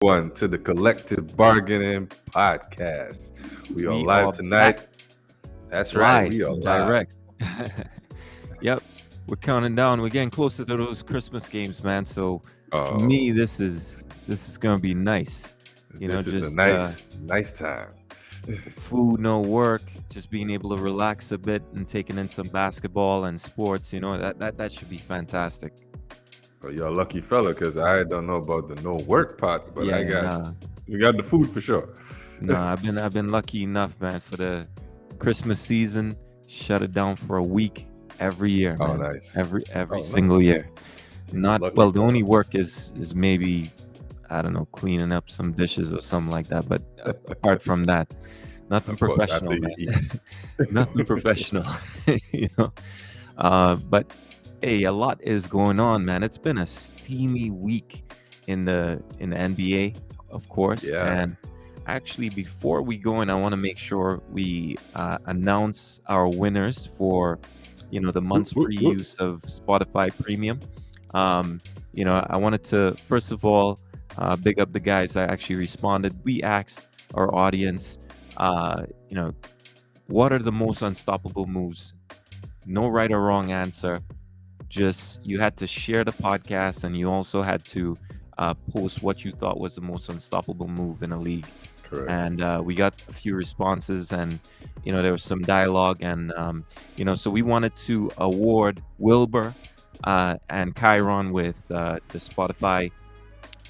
One to the Collective Bargaining Podcast. We are We live are tonight. back That's right, live we are and live. direct. Yep, we're counting down. We're getting closer to those Christmas games, man. So for me, Oh, this is gonna be nice. this is a Just nice time. no food, no work, just being able to relax a bit and taking in some basketball and sports. That should be fantastic. Well, you're a lucky fella because I don't know about the no work part, but Yeah, nah, we got the food for sure. nah. I've been lucky enough, man, for the Christmas season. Shut it down for a week every year, Oh, man. nice. Every Oh, nice. single year. Not Lucky well. The fella. only work is maybe, I don't know, cleaning up some dishes or something like that. But apart from that, nothing Of course, after professional, you eat. man. Nothing professional. you know. But hey, a lot is going on, man. It's been a steamy week in the NBA, of course. Yeah, And actually, before we go in, I want to make sure we announce our winners for the whoop, month's whoop, free whoop. use of Spotify Premium. Um, I wanted to first of all big up the guys that actually responded. We asked our audience, uh, you know, what are the most unstoppable moves? No right or wrong answer. Just you had to share the podcast, and you also had to post what you thought was the most unstoppable move in a league. Correct. And we got a few responses, and there was some dialogue, and so we wanted to award Wilbur and Chiron with the Spotify.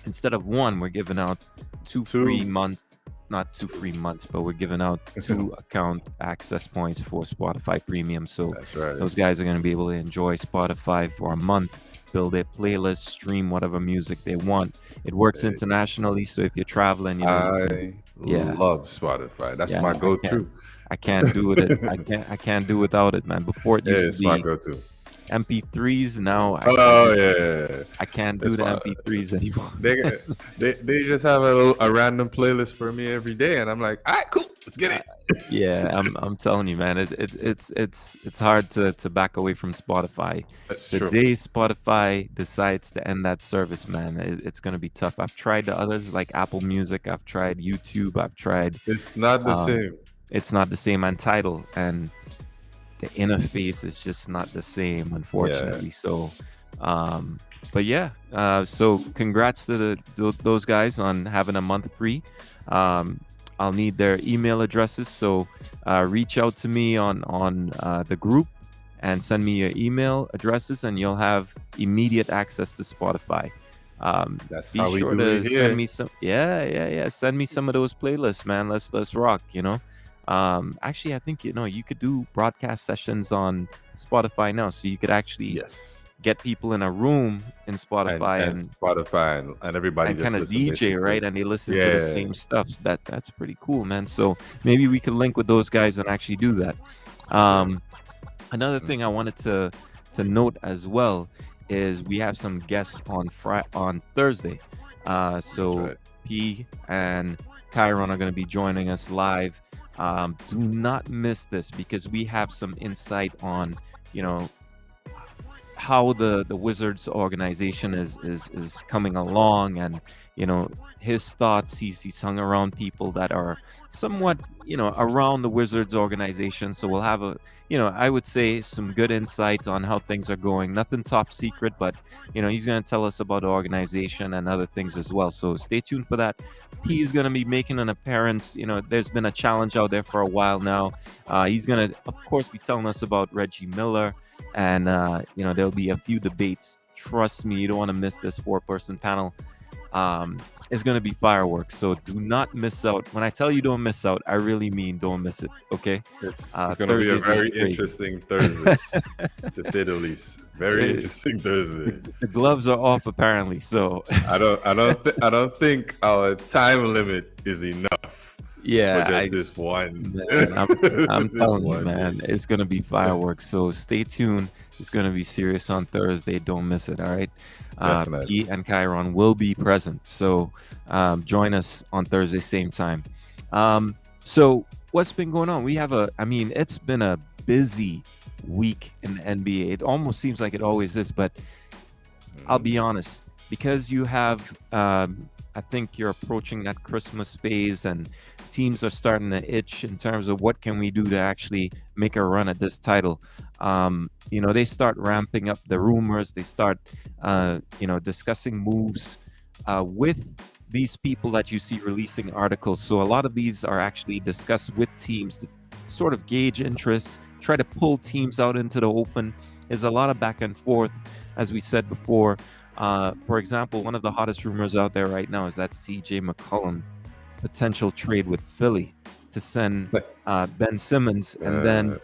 Instead of one, we're giving out two free Two. months, not 2 free months, but we're giving out 2 account access points for Spotify Premium. So That's right. those guys are going to be able to enjoy Spotify for a month, build their playlist, stream whatever music they want. It works Hey, internationally, so if you're traveling, you can. I Yeah, love Spotify. That's yeah. my I can't. go-to. I can't do it. I can't do without it, man. Before it used to It's my be go-to. MP3s. Now I Oh just yeah, I can't do it's the my. MP3s anymore. They they just have a random playlist for me every day, and I'm like, all right, cool, let's get Uh, it. yeah, I'm telling you, man. It's hard to back away from Spotify. That's The true. day Spotify decides to end that service, man, it's gonna be tough. I've tried the others like Apple Music. I've tried YouTube. I've tried. It's not the Um, same. it's not the same on Tidal, and the interface is just not the same, Yeah, unfortunately. So, um, but yeah. So congrats to those guys on having a month free. Um, I'll need their email addresses. So reach out to me on the group and send me your email addresses, and you'll have immediate access to Spotify. Um, that's be how we sure do it to send here. me some. Yeah, yeah, yeah. Send me some of those playlists, man. Let's rock. Actually, I think you could do broadcast sessions on Spotify now, so you could actually Yes, get people in a room in and Spotify and and Spotify and everybody and kind just of listen DJ, basically. right? And they listen to the Yeah. same stuff. So that's pretty cool, man. So maybe we could link with those guys and actually do that. That's right. Um, Another thing I wanted to note as well is we have some guests on Thursday. That's So right. P and Chiron are going to be joining us live. Do not miss this because we have some insight on you know how the Wizards organization is coming along, and his thoughts. He's hung around people that are somewhat around the Wizards organization, so we'll have a I would say some good insight on how things are going. Nothing top secret, but he's going to tell us about the organization and other things as well. So stay tuned for that. He's going to be making an appearance. There's been a challenge out there for a while now. He's going to, of course, be telling us about Reggie Miller, and there'll be a few debates. Trust me, you don't want to miss this 4-person panel. um it's going to be fireworks, so do not miss out. When I tell you don't miss out, I really mean don't miss it. Okay. It's going to be a Thursdays will be very crazy. interesting Thursday, to say the least. Very Eh, interesting Thursday. the gloves are off apparently, so I don't think our time limit is enough for yeah, just this one. man, I'm This telling you, one day. man, it's gonna be fireworks. So stay tuned. It's gonna be serious on Thursday. Don't miss it. All right. Definitely. P and Chiron will be present. So join us on Thursday, same time. So what's been going on? It's been a busy week in the NBA. It almost seems like it always is, but I'll Mhm. be honest, because you have I think you're approaching that Christmas phase, and teams are starting to itch in terms of what can we do to actually make a run at this title. They start ramping up the rumors. They start, discussing moves with these people that you see releasing articles. So a lot of these are actually discussed with teams to sort of gauge interest, try to pull teams out into the open. There's a lot of back and forth, as we said before. For example, one of the hottest rumors out there right now is that CJ McCollum potential trade with Philly to send Ben Simmons, and then Uh,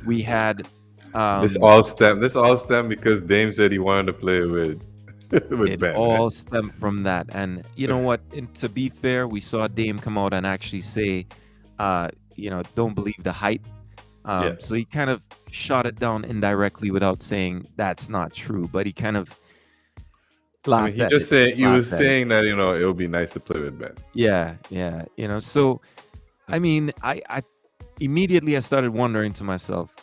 we had this um, all stem because Dame said he wanted to play with with it Ben, right? all stemmed from that. And you know what? And to be fair, we saw Dame come out and actually say, don't believe the hype. Yeah. So he kind of shot it down indirectly without saying that's not true, but he kind of I mean, laughed at it. he was Laughed at it. saying that it would be nice to play with Ben. Yeah, yeah. So I mean, I immediately I started wondering to myself,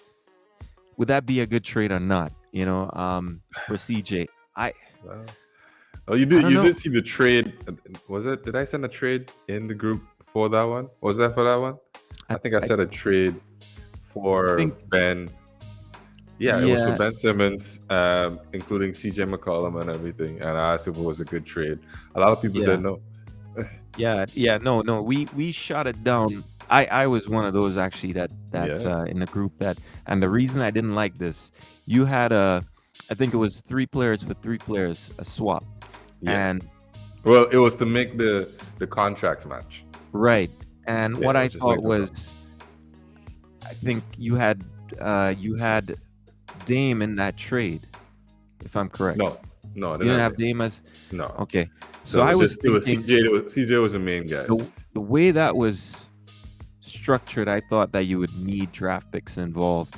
would that be a good trade or not? For CJ. Well, oh, I don't you know. did see the trade? Was it? Did I send a trade in the group for that one? Was that for that one? I, I think I I said a trade for think Ben. Yeah, it was for yeah, Ben Simmons, including CJ McCollum and everything. And I asked if it was a good trade. A lot of people yeah. said no. Yeah, no. We shot it down. I was one of those actually that Yeah, in the group that, and the reason I didn't like this, you had I think it was 3 players for 3 players, a swap. yeah. And Well, it was to make the contracts match. right. And Yeah, what it I was just like thought the was, I think you had Dame in that trade, if I'm correct. no, I You didn't didn't have have it. Dame as No. okay. So So I was it was thinking CJ. CJ was the main guy. the way that was structured, I thought that you would need draft picks involved,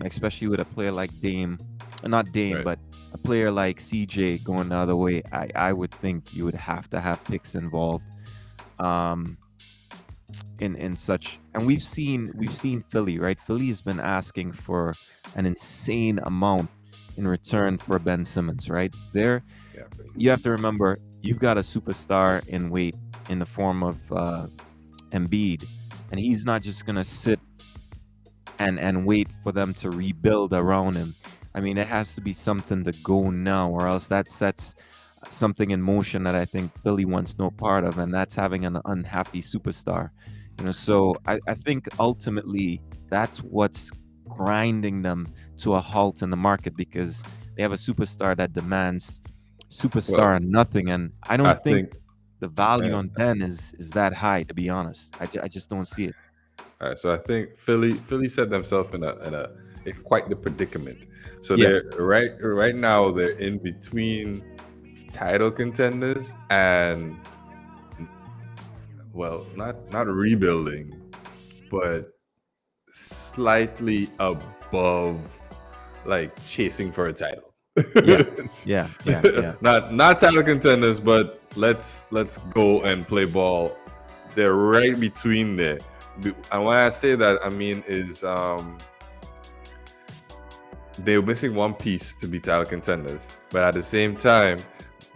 especially with a player like Dame, not Dame, Right. but a player like CJ going the other way. I would think you would have to have picks involved, um, in such. And we've seen Philly, right? Philly has been asking for an insane amount in return for Ben Simmons, right? Yeah. You have to remember you've got a superstar in weight in the form of Embiid, and he's not just gonna sit and wait for them to rebuild around him. I mean, it has to be something to go now, or else that sets something in motion that I think Philly wants no part of, and that's having an unhappy superstar. So I think ultimately that's what's grinding them to a halt in the market, because they have a superstar that demands Well, superstar and nothing, and I I don't think think. the value Uh, on Ben is that high, to be honest. I just don't see it. all right, so I think Philly set themselves in quite the predicament. So Yeah, they're right now they're in between title contenders and, well, not rebuilding, but slightly above, like, chasing for a title. yeah, yeah. Not title contenders, but let's go and play ball. They're right between there. And when I say that, I mean is they're missing one piece to be title contenders, but at the same time,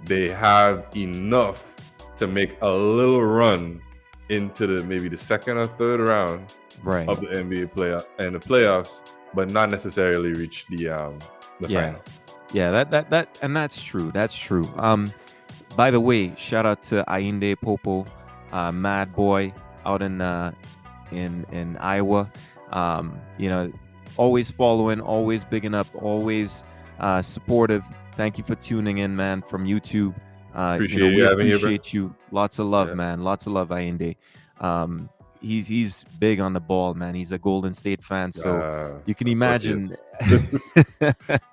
they have enough to make a little run into maybe the second or third round Right. of the NBA playoff and the playoffs, but not necessarily reach the Yeah. final. Yeah, that and that's true. That's true. By the way, shout out to Ainde Popo, Mad Boy out in Iowa. Always following, always bigging up, always supportive. Thank you for tuning in, man, from YouTube. Appreciate We you having you, bro. appreciate you. Lots of love, Yeah. man. Lots of love, Ainde. He's big on the ball, man. He's a Golden State fan, so you can Of course he imagine. is.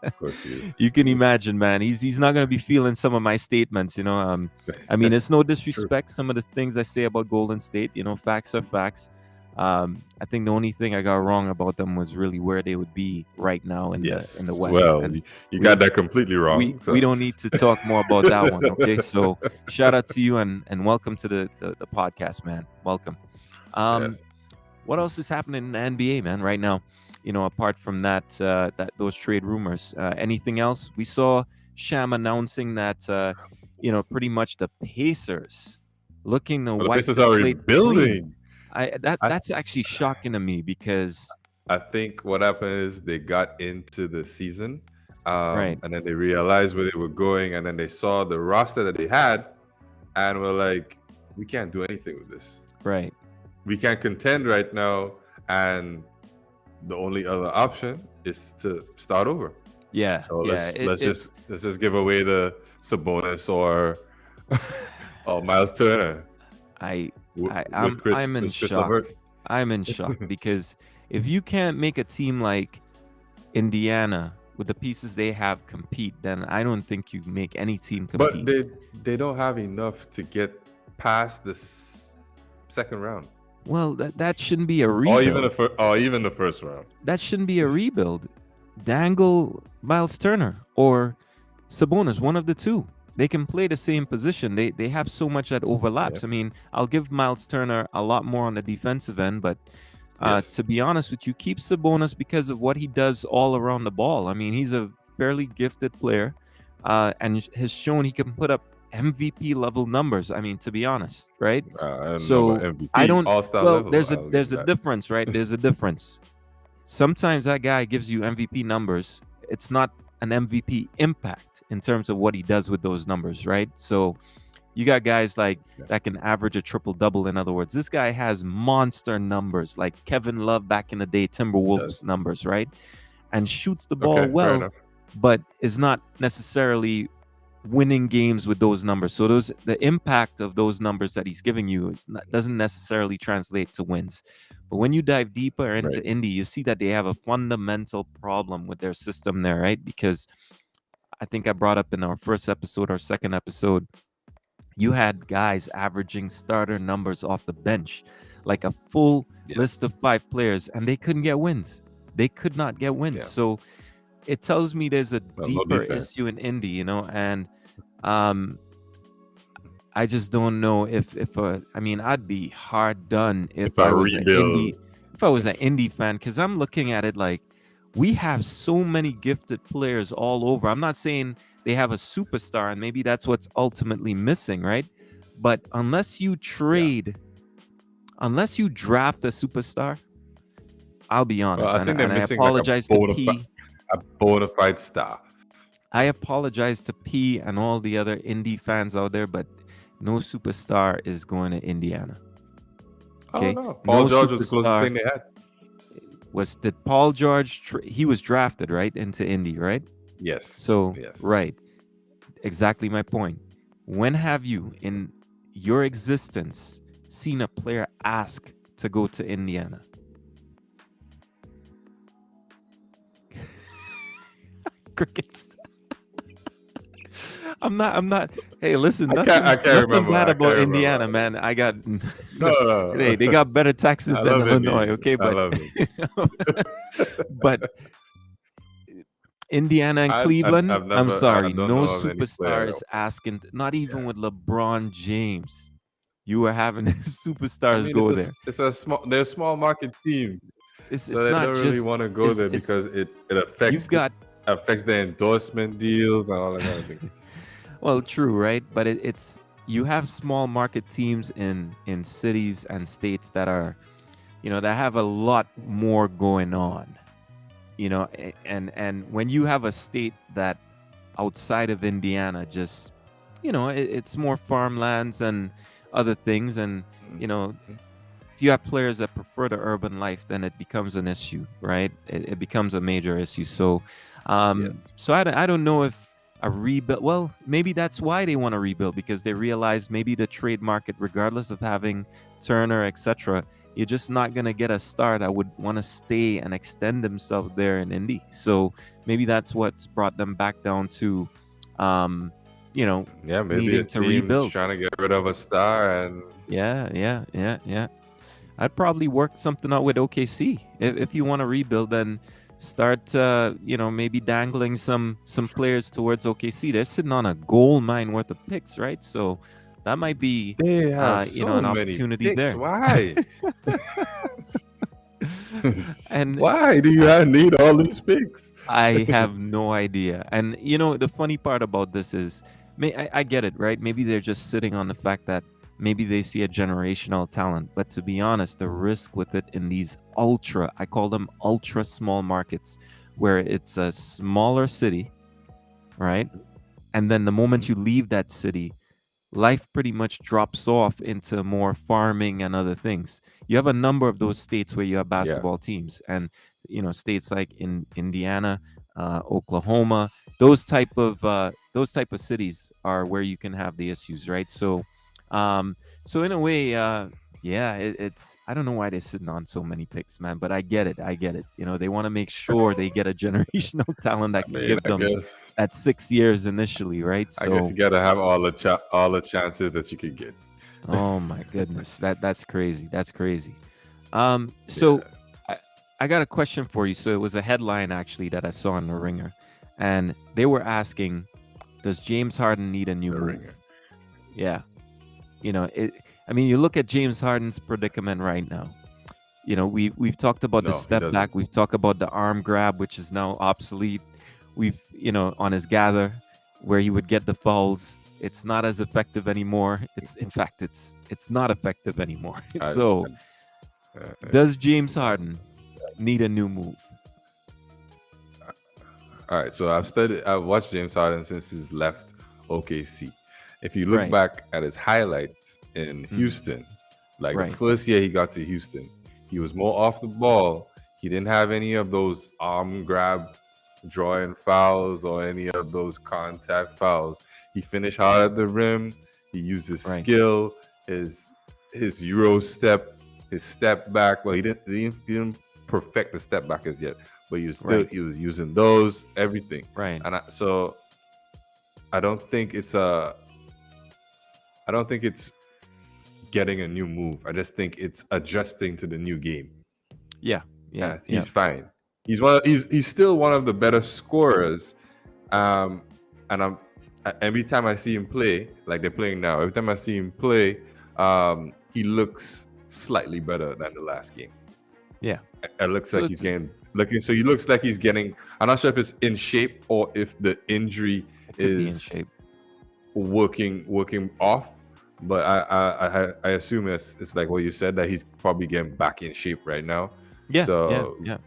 Of course he is. You can imagine, man. He's not gonna be feeling some of my statements. I mean, it's no disrespect. Some of the things I say about Golden State, facts are facts. I think the only thing I got wrong about them was really where they would be right now in Yes. the West. Well, And you got that completely wrong. we don't need to talk more about that one. Okay, so shout out to you and welcome to the podcast, man. Welcome. Yes. What else is happening in the NBA, man, right now? Apart from those trade rumors, anything else? We saw Sham announcing that pretty much the Pacers looking to But the wipe Pacers the are slate clean. rebuilding. I That's actually shocking to me because I think what happened is they got into the season, right, and then they realized where they were going, and then they saw the roster that they had, and were like, we can't do anything with this. right. We can't contend right now, and the only other option is to start over. Yeah, So yeah. let's just give away the Sabonis or or Miles Turner I, with Chris I'm in with Chris shock. Levert. I'm in shock because if you can't make a team like Indiana with the pieces they have compete, then I don't think you make any team But compete. they don't have enough to get past this second round, Well, that shouldn't be a or even rebuild. or even the first round. That shouldn't be a rebuild. Dangle Miles Turner or Sabonis, one of the two. They can play the same position. They have so much that overlaps. Yeah. I mean, I'll give Miles Turner a lot more on the defensive end, but Yes. to be honest with you, keep Sabonis because of what he does all around the ball. I mean, he's a fairly gifted player, and has shown he can put up MVP level numbers. I mean, to be honest, right? I don't know about So MVP, I don't. all-star Well, level. there's a I'll there's give a that. difference, right? There's a difference. Sometimes that guy gives you MVP numbers. It's not an MVP impact in terms of what he does with those numbers, right? So you got guys like that can average a triple double. In other words, this guy has monster numbers like Kevin Love back in the day, Timberwolves numbers, right? And shoots the ball Okay, fair well, enough. but is not necessarily winning games with those numbers. So the impact of those numbers that he's giving you doesn't necessarily translate to wins. But when you dive deeper into Right. Indy, you see that they have a fundamental problem with their system there, right? Because I think I brought up in our first episode or second episode, you had guys averaging starter numbers off the bench, like a full list of 5 players, and they couldn't get wins. They could not get wins. Yeah. So it tells me there's a No deeper defense. issue in Indy, and I just don't know if I mean, I'd be hard done if I a was an rebuild. Indie fan, because I'm looking at it like we have so many gifted players all over. I'm not saying they have a superstar, and maybe that's what's ultimately missing, right? But unless you unless you draft a superstar, I'll be honest, Well, I think they're and I missing like apologize to a bona fide star. I apologize to P and all the other indie fans out there, but no superstar is going to Indiana. Okay, Oh no, Paul no George was the closest superstar. thing they had. Did Paul George? He was drafted right into Indy, right? Yes. So yes. right, exactly my point. When have you in your existence seen a player ask to go to Indiana? Crickets. I'm not. Hey, listen, I can't nothing remember. bad I about can't Indiana, remember. man. I got No. Hey, they got better taxes I than love Illinois, Indy. okay? I But love it. but Indiana and I've Cleveland, never. I'm I sorry, don't no know of any player. superstar is asking. Not even with LeBron James, you were having superstars go there. They're small market teams, It's so they not don't just really want to go there because it affects affects their endorsement deals and all that kind of thing. Well, true, right? But it's you have small market teams in cities and states that are, that have a lot more going on, and when you have a state that outside of Indiana just, it's more farmlands and other things, and if you have players that prefer the urban life, then it becomes an issue, right? It becomes a major issue. So, so I don't know if a rebuild. Well, maybe that's why they want to rebuild, because they realize maybe the trade market, regardless of having Turner, etc., you're just not gonna get a star that would want to stay and extend themselves there in Indy. So maybe that's what's brought them back down to, maybe needing to rebuild, trying to get rid of a star, and yeah. I'd probably work something out with OKC if you want to rebuild. Then start, maybe dangling some players towards OKC. They're sitting on a gold mine worth of picks, right? So that might be, they have an opportunity picks. there. Why? And why do you need all these picks? I have no idea. And the funny part about this is I get it, right? Maybe they're just sitting on the fact that maybe they see a generational talent. But to be honest, the risk with it in these ultra, I call them ultra small markets, where it's a smaller city, right? And then the moment you leave that city, life pretty much drops off into more farming and other things. You have a number of those states where you have Yeah, basketball teams, and states like in Indiana, Oklahoma, those type of cities are where you can have the issues, right? Um, so in a way, yeah, it's I don't know why they're sitting on so many picks, man, but I get it. I get it. They want to make sure they get a generational talent that I can mean, give them that 6 years initially, right? I guess So you gotta have all the chances that you could get. oh my goodness, that's crazy. That's crazy. So Yeah, I got a question for you. So it was a headline actually that I saw in the Ringer, and they were asking, "Does James Harden need a new the move?" ringer. Yeah, it. I mean, you look at James Harden's predicament right now. We've talked about the No, he step doesn't. back. We've talked about the arm grab, which is now obsolete. We've on his gather, where he would get the fouls. It's not as effective anymore. It's in fact, it's not effective anymore. I, So, does James Harden need a new move? all right, so I've watched James Harden since he's left OKC. If you look Right. back at his highlights in Mm, Houston, like the right. first year he got to Houston, he was more off the ball. He didn't have any of those arm grab drawing fouls or any of those contact fouls. He finished hard at the rim. He used his Right. skill, his Euro step, his step back. Well, he didn't perfect the step back as yet, but Right. he was using those everything. Right. So I don't think it's getting a new move. I just think it's adjusting to the new game. Yeah. Yeah. Yeah. He's fine. He's still one of the better scorers. Um, and every time I see him play, like they're playing now, every time I see him play, he looks slightly better than the last game. Yeah. It looks So like he's getting looking. So he looks like he's getting. I'm not sure if it's in shape or if the injury it could be in is shape. working off. But I assume it's like what you said, that he's probably getting back in shape right now. Yeah. Yeah. So Yeah.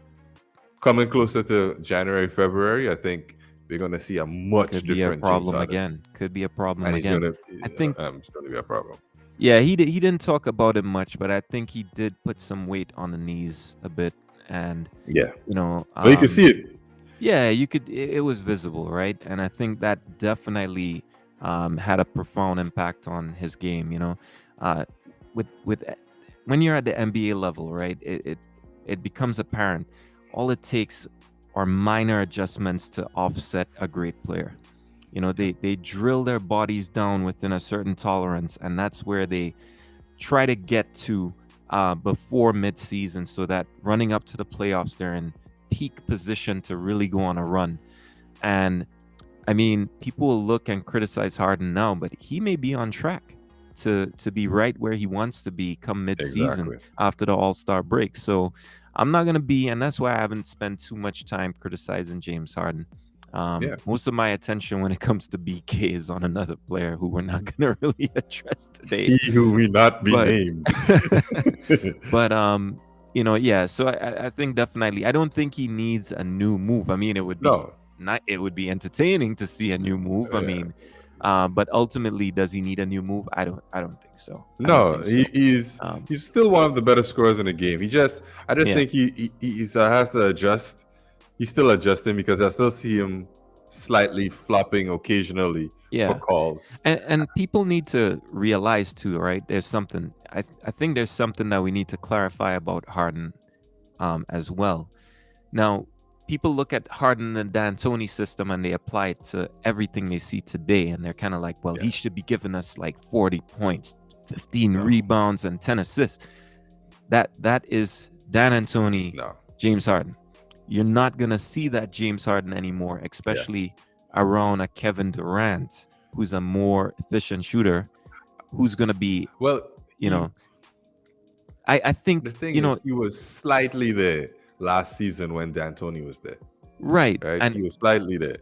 coming closer to January, February, I think we're gonna see a much Could be a different James problem Harden, again. Could be a problem and again. I think. it's gonna be a problem. Yeah. He didn't talk about it much, but I think he did put some weight on the knees a bit, and Yeah, you know, but you can um, see it. yeah, you could. It was visible, right? And I think that definitely had a profound impact on his game. Uh, with when you're at the NBA level, right? It becomes apparent. All it takes are minor adjustments to offset a great player. They drill their bodies down within a certain tolerance, and that's where they try to get to before midseason, so that running up to the playoffs, they're in peak position to really go on a run. And I mean, people will look and criticize Harden now, but he may be on track to be right where he wants to be come mid-season Exactly. after the All-Star break. So I'm not gonna be, and that's why I haven't spent too much time criticizing James Harden. Yeah. Most of my attention when it comes to BK is on another player who we're not gonna really address today. He who will not be But named. but yeah. So I think definitely, I don't think he needs a new move. I mean, No. it would be entertaining to see a new move. I Yeah. mean, but ultimately, does he need a new move? I don't think so. I don't No, think so. he's still one of the better scorers in the game. I just Yeah. think he has to adjust. He's still adjusting because I still see him slightly flopping occasionally for Yeah. calls. And people need to realize too, right? There's something I think there's something that we need to clarify about Harden as well. Now, people look at Harden and D'Antoni system and they apply it to everything they see today, and they're kind of like, well, Yeah. he should be giving us like 40 points, 15 No. rebounds, and 10 assists. That is D'Antoni, No. James Harden. You're not gonna see that James Harden anymore, especially around a Kevin Durant, who's a more efficient shooter, who's gonna be, Well, you know, I think, the thing is, he was slightly there last season when D'Antoni was there, right, right? and He was slightly there,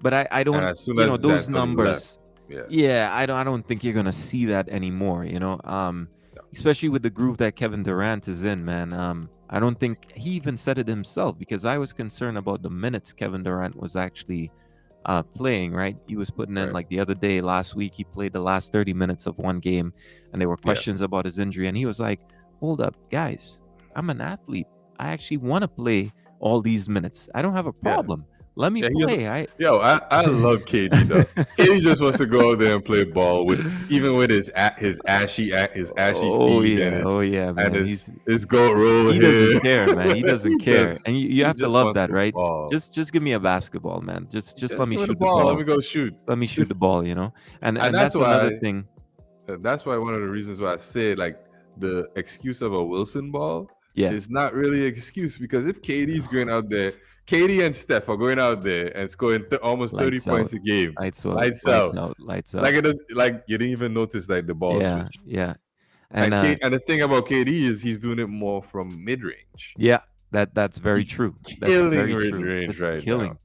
but I and don't, as soon as those D'Antoni numbers, left, Yeah. Yeah, I don't think you're gonna see that anymore, you know. No. Especially with the groove that Kevin Durant is in, man. I don't think he even said it himself because I was concerned about the minutes Kevin Durant was actually playing, right? He was putting in Right. like the other day, last week, he played the last 30 minutes of one game, and there were Yeah. questions about his injury, and he was like, "Hold up, guys, I'm an athlete. I actually want to play all these minutes. I don't have a Yeah. problem. Let me Yeah. He just, play." I yo, I love KD though. KD just wants to go out there and play ball with, even with his ashy feet oh yeah, and man. his goat roll He doesn't hair. care, man. He doesn't he just care, and you he have to just love wants that, to right? ball. Just give me a basketball, man. Just let Just me give me the shoot the ball. Let me ball. go shoot. Let me shoot the ball, you know. And And and that's another thing. that's why one of the reasons why I say like the excuse of a Wilson ball Yeah, is not really an excuse, because if KD's going out there, KD and Steph are going out there and scoring almost 30 lights out, points a game, lights out, lights lights out. out, lights Like out. it does, like you didn't even notice like the ball Yeah, switch. yeah, and And the thing about KD is he's doing it more from mid range. yeah, that's very He's true. That's killing very mid true. range Just right now. killing.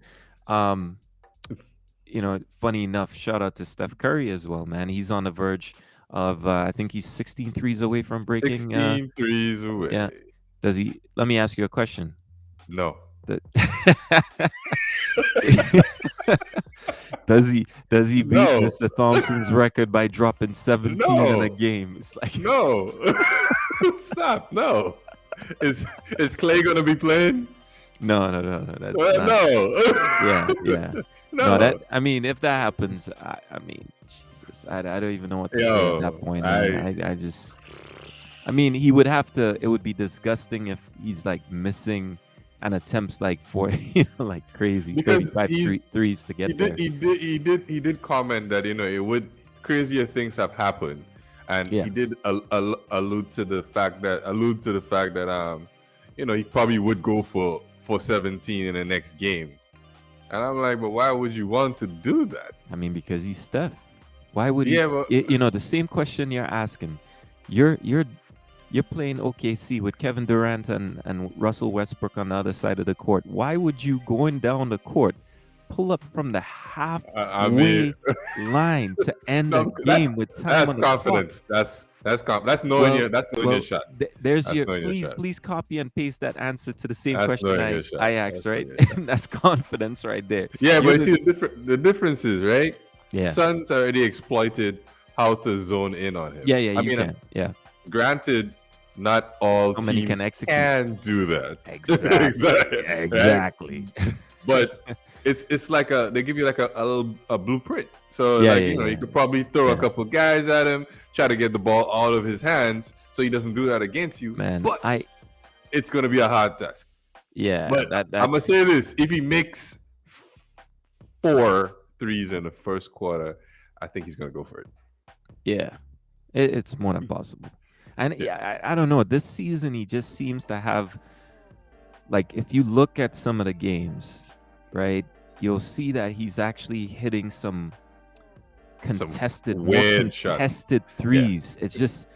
Um, funny enough, shout out to Steph Curry as well, man. He's on the verge of I think he's 16 threes away from breaking. 16 threes Yeah. away. Does he? Let me ask you a question. No. The- does he beat No. Mr. Thompson's record by dropping 17 in a No. game? It's like No. Stop. No. Is Clay gonna be playing? no. That's not. No. Yeah. No, No. I mean, if that happens, I mean, Jesus, I don't even know what to say at that Yo, point. I mean, he would have to. It would be disgusting if he's like missing and attempts like for like crazy because 35 threes to he get there. did he did comment that it would, crazier things have happened, and Yeah. he did allude to the fact that he probably would go for 17 in the next game. And I'm like, but why would you want to do that? I mean, because he's Steph. Why would he? Yeah, but The same question you're asking. You're playing OKC with Kevin Durant and Russell Westbrook on the other side of the court. Why would you going down the court pull up from the halfway I mean, line to end no, the game with time that's on the clock? confidence. That's knowing your shot. There's That's your knowing your please shot. please copy and paste that answer to the same That's question knowing I your shot. I asked, That's right? knowing your shot. That's confidence right there. Yeah, You're but you see the difference is, right? Yeah. Suns already exploited how to zone in on him. Yeah, I you mean, can. Yeah. granted, not all How many teams can execute? can do that. Exactly. Right? Exactly. But it's like they give you like a blueprint. So Yeah, you could probably throw a Yeah. couple guys at him, try to get the ball out of his hands so he doesn't do that against you. Man, But it's gonna be a hard task. yeah, But that's I'm gonna say this: if he makes 4 threes in the first quarter, I think he's gonna go for it. yeah. It's more than possible. And I don't know. This season, he just seems to have, like, if you look at some of the games, right, you'll see that he's actually hitting some contested, more weird shots. contested threes. It's just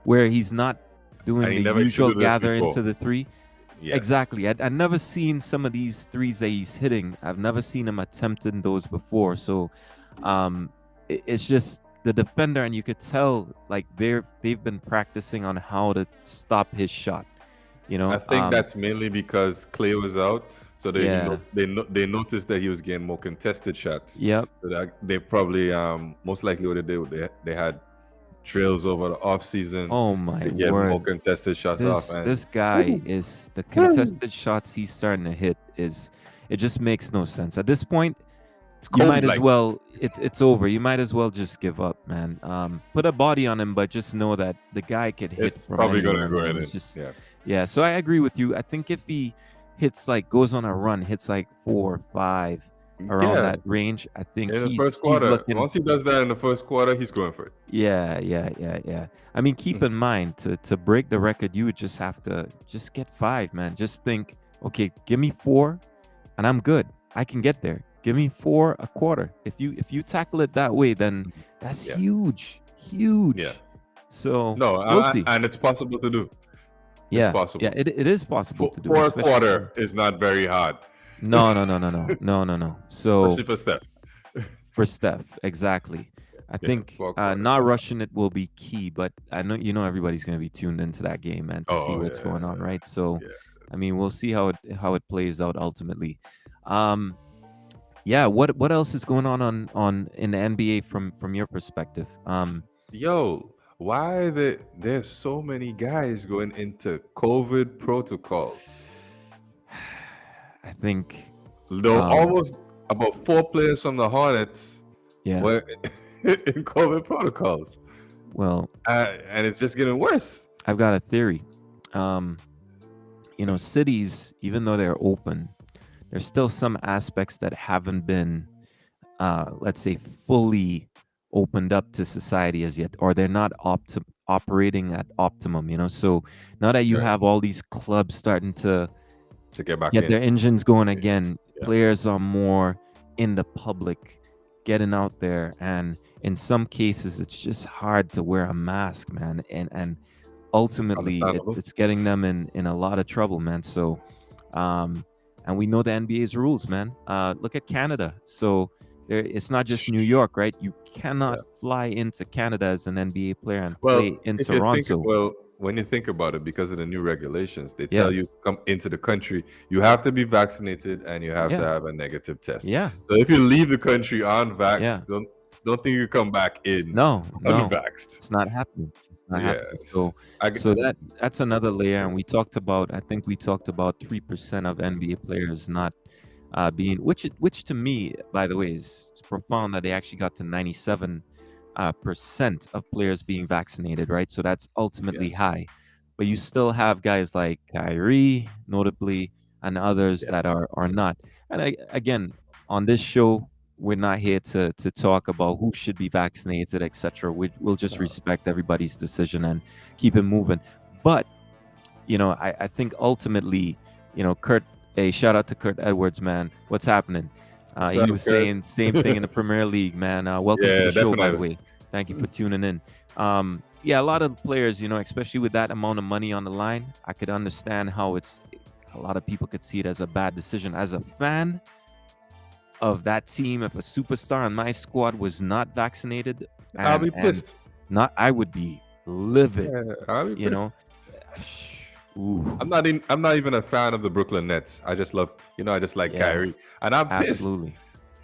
where he's not doing And he the never used to usual do this gather before. into the three. Yes. Exactly. I've never seen some of these threes that he's hitting. I've never seen him attempting those before. So it's just the defender, and you could tell like they've been practicing on how to stop his shot. I think that's mainly because Clay was out, so they noticed that he was getting more contested shots. Yep. So that they probably most likely what they did, they had drills over the off season Oh my to get word. more contested shots off. And This guy is the contested shots he's starting to hit it just makes no sense. At this point, you might as well it's over. You might as well just give up, man. Put a body on him, but just know that the guy could hit it's from probably anywhere, gonna go man. in. It's just Yeah. yeah, so I agree with you. I think if he hits goes on a run, hits 4 or 5 around Yeah. that range, I think In the he's first quarter, looking. once he does that in the first quarter, he's going for it. Yeah. I mean, keep in mind to break the record, you would just have to just get 5, man. Just think, okay, give me 4, and I'm good. I can get there. Give me 4 a quarter. If you tackle it that way, then that's huge. Yeah. So No, we'll see. and it's possible to do. Yeah, possible. Yeah, it is possible to do. For a especially quarter is not very hard, No. So especially for Steph. for Steph, exactly. I Yeah, think 4 quarters. not rushing it will be key, but I know everybody's going to be tuned into that game, man, to see Oh what's going on, right? So, yeah. I mean, we'll see how it plays out ultimately. Um, yeah, what else is going on in the NBA from your perspective? Yo, why there's so many guys going into COVID protocols? I think Though um, almost about 4 players from the Hornets yeah, were in COVID protocols, well, and it's just getting worse. I've got a theory. Um, cities, even though they're open, there's still some aspects that haven't been, let's say, fully opened up to society as yet, or they're not operating at optimum. So now that you Right. have all these clubs starting to To get back get in. their engines going again, Yeah. players are more in the public, getting out there, and in some cases, it's just hard to wear a mask, man, and ultimately Understandable. it's getting them in a lot of trouble, man. So and we know the NBA's rules, man. Look at Canada. So it's not just New York, right? You Yeah. cannot fly into Canada as an NBA player and play Well, in if you think Toronto. well, when you think about it, because of the new regulations, they Yeah, tell you come into the country, you have to be vaccinated and you have to yeah, have a negative test. yeah, So if you leave the country yeah. unvaxxed, don't think you come back in No, unvaxxed. it's not happening. It's not happening. Yes. So I g- so that's another layer, and we talked about. I think we talked about 3% of NBA players not being, which to me, by the way, is profound that they actually got to 97 percent of players being vaccinated, right? So that's yeah, ultimately high, but you still have guys like Kyrie, notably, and others yeah. that are not. And again, on this show, we're not here to talk about who should be vaccinated, etc. We'll just No. respect everybody's decision and keep it moving. But I think ultimately, Kurt, a shout out to Kurt Edwards, man. What's happening? What's He up, was Kurt? saying same thing in the Premier League, man. Welcome to Yeah, the show, by the definitely. way. Thank you for tuning in. Yeah, a lot of players, especially with that amount of money on the line, I could understand how a lot of people could see it as a bad decision. As a fan of that team, if a superstar on my squad was not vaccinated I'll and be pissed. not, I would be livid, Yeah, I'll be you pissed. know. Ooh, I'm not even a fan of the Brooklyn Nets. I just love, I just like yeah, Kyrie, and I'm pissed absolutely,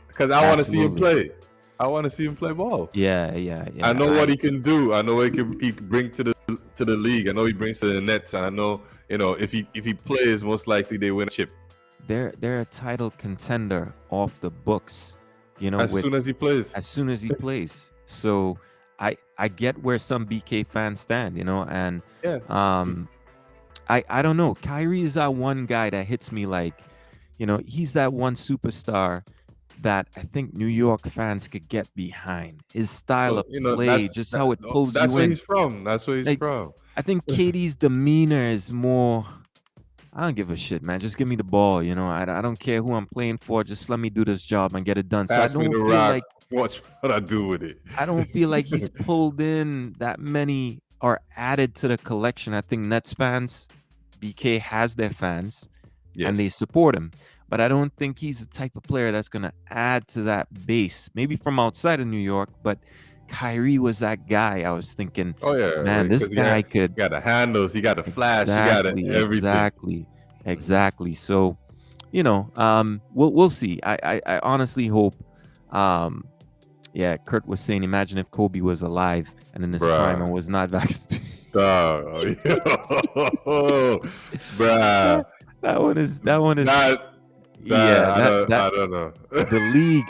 because I want to see him absolutely. play. I want to see him play ball. Yeah, yeah, I yeah. know what he can do. I know what he can bring to the league. I know he brings to the Nets, and I know if he plays, most likely they win a chip They're a title contender off the books, as with soon as he plays. as soon as he plays. So I get where some BK fans stand, and Yeah, um I don't know. Kyrie is that one guy that hits me like, he's that one superstar that I think New York fans could get behind. His style well, of play, just how it pulls that's you where in. he's from. That's where he's Like, from. I think KD's demeanor is more. I don't give a shit, man. Just give me the ball. I don't care who I'm playing for. Just let me do this job and get it done. So I Pass me don't the feel rock. like Watch what I do with it. he's pulled in that many or added to the collection. I think Nets fans, BK has their fans and they Yes. support him. But I don't think he's the type of player that's gonna add to that base. Maybe from outside of New York, but Kyrie was that guy. I was thinking, Oh yeah, man, this because guy he could got the handles, he got the flash, he got everything. exactly, Mhm. exactly. So, we'll see. I honestly hope. Um, yeah, Kurt was saying, imagine if Kobe was alive and in his prime and Bruh. was not vaccinated. Dog. Yo, bruh. that that one is That yeah, I don't know. the league,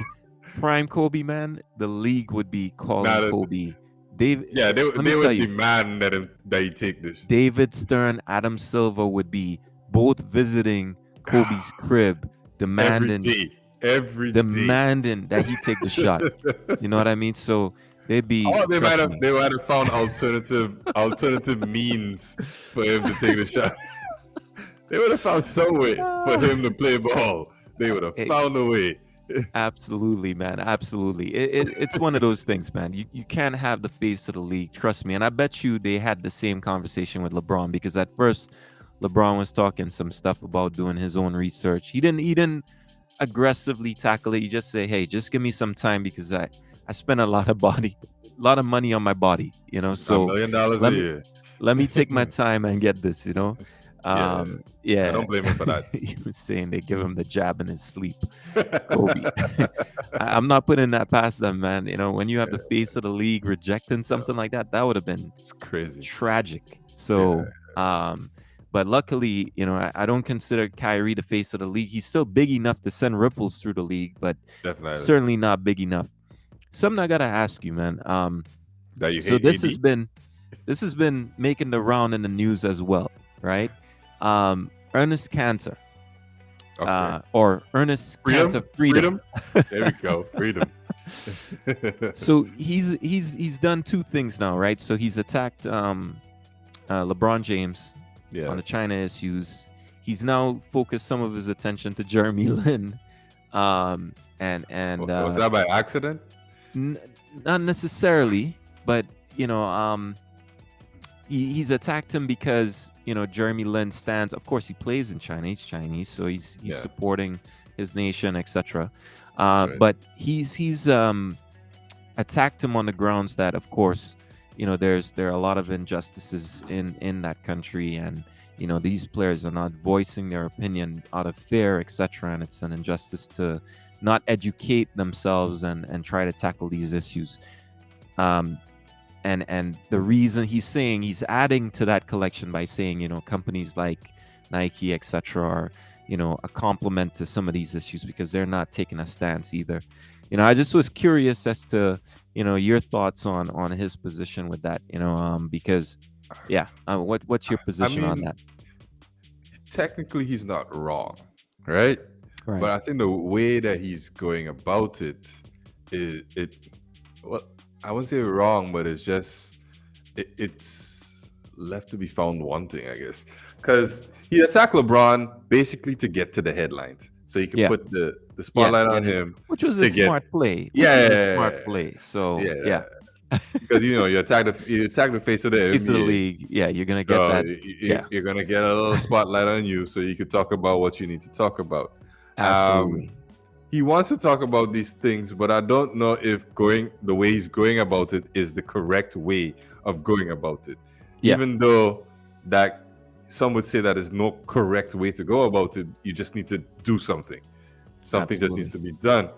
prime Kobe, man, the league would be calling Now that Kobe. Dave, yeah, let me they tell would you, demand that he take this. David Stern, Adam Silver would be both visiting Kobe's crib, Every demanding day. Every day. demanding that he take the shot. You know what I mean? So they'd be, Or trust me. they might have found alternative means for him to take the shot. They would have found some way for him to play ball. They would have Hey, found a way. absolutely, man. Absolutely. It's one of those things, man. You can't have the face of the league. Trust me. And I bet you they had the same conversation with LeBron because at first LeBron was talking some stuff about doing his own research. He didn't aggressively tackle it. He just say, hey, just give me some time because I spend a lot of money on my body, $1 so million a let me year. let me take my time and get this. Yeah, I Yeah. don't blame him for that. He was saying they give him the jab in his sleep. Kobe. I'm not putting that past them, man. When you have the face of the league rejecting something like that, that would have been It's crazy. tragic. Yeah, So, but luckily, I don't consider Kyrie the face of the league. He's still big enough to send ripples through the league, but definitely. certainly not big enough. Something I gotta ask you, man. That you So hate AD? this has been making the round in the news as well, right? Ernest Cantor, Okay. or Ernest Cantor Freedom. There we go. Freedom. So he's done two things now, right? So he's attacked LeBron James on the Yes. China issues. He's now focused some of his attention to Jeremy Lin, and Was that by accident? not necessarily, but he's attacked him because Jeremy Lin stands. Of course, he plays in China. He's Chinese, so he's Yeah. supporting his nation, etc. Right. But he's attacked him on the grounds that, of course, there are a lot of injustices in that country, and these players are not voicing their opinion out of fear, etc. And it's an injustice to not educate themselves and try to tackle these issues. And the reason he's adding to that collection by saying, companies like Nike, etc., are, a complement to some of these issues because they're not taking a stance either. I just was curious as to, your thoughts on his position with that, because, yeah, what's your position on that? Technically, he's not wrong, right? Right. But I think the way that he's going about it is well, I wouldn't say wrong, but it's just it's left to be found wanting, I guess. Because he attacked LeBron basically to get to the headlines, so he could Yeah. put the spotlight on and him. which was to a get- smart play. So yeah. Because you attack the face of the Face of the NBA. league. Yeah, you're gonna get So that. Yeah. you're gonna get a little spotlight on you, so you could talk about what you need to talk about. Absolutely. He wants to talk about these things, but I don't know if the way he's going about it is the correct way of going about it. Yeah. Even though that some would say that is no correct way to go about it, you just need to do something. Something just needs to be done.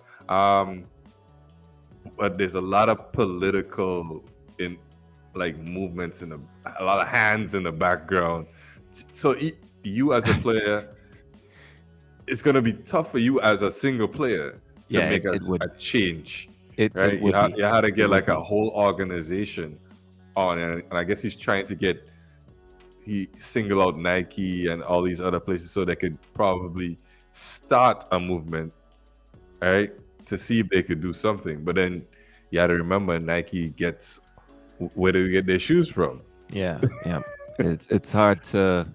But there's a lot of political movements a lot of hands in the background. So you as a player, it's gonna be tough for you as a single player to make a change. Right? You had to get a whole organization on it, and I guess he's trying to single out Nike and all these other places so they could probably start a movement, right? To see if they could do something. But then you had to remember Nike gets where do we get their shoes from? Yeah. It's hard to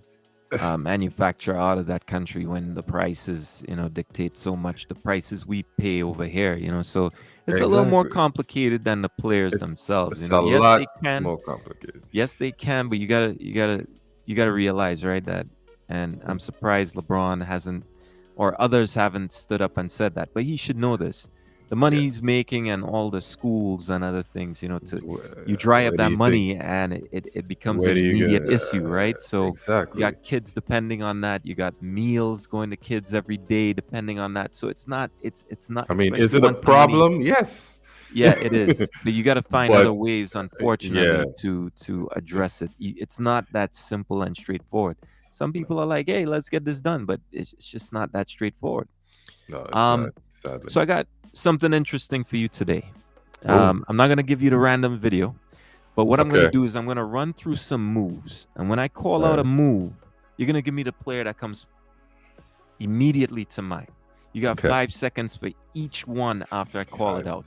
manufacture out of that country when the prices dictate so much the prices we pay over here, so it's a little more complicated than the players themselves. It's yes, they can. More complicated. Yes, they can, but you gotta realize, right, that, and I'm surprised LeBron hasn't, or others haven't stood up and said that, but he should know this. The money he's making and all the schools and other things, you dry up that money and it becomes an immediate issue, right? So exactly. You got kids depending on that. You got meals going to kids every day depending on that. So it's not. I mean, is it a problem? Yes. Yeah, it is. But you got to find other ways, unfortunately, to address it. It's not that simple and straightforward. Some people are like, "Hey, let's get this done," but it's just not that straightforward. No, it's not. Sadly. So I got something interesting for you today. I'm not going to give you the random video, but what I'm going to do is I'm going to run through some moves. And when I call out a move, you're going to give me the player that comes immediately to mind. You got 5 seconds for each one after I call it out.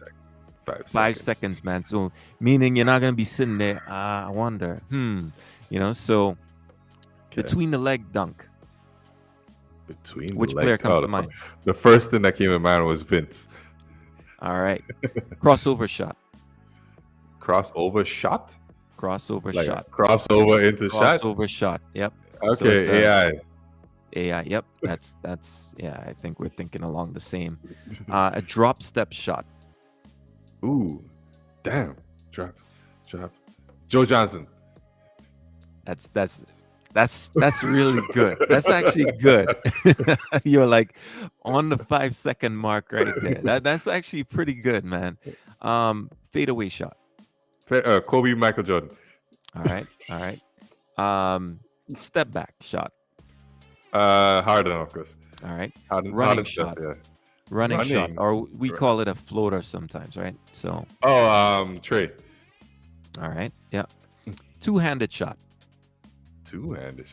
5 seconds, man. So meaning you're not going to be sitting there, I wonder, so between the leg dunk. Which player comes to mind? The first thing that came to mind was Vince. All right. Crossover shot. Crossover shot? Crossover shot. Crossover into shot? Crossover shot. Yep. Okay, so AI. Yep. That's I think we're thinking along the same. A drop step shot. Ooh, damn. Drop. Joe Johnson. That's really good. That's actually good. You're like on the 5 second mark right there. That's actually pretty good, man. Fadeaway shot. Kobe Michael Jordan. All right, all right. Step back shot. Harden, of course. All right. Harden Shot. stuff, yeah. Running shot, Running. or we call it a floater sometimes, right? So, Trey. all right, yeah. Two-handed shot. Two-handed.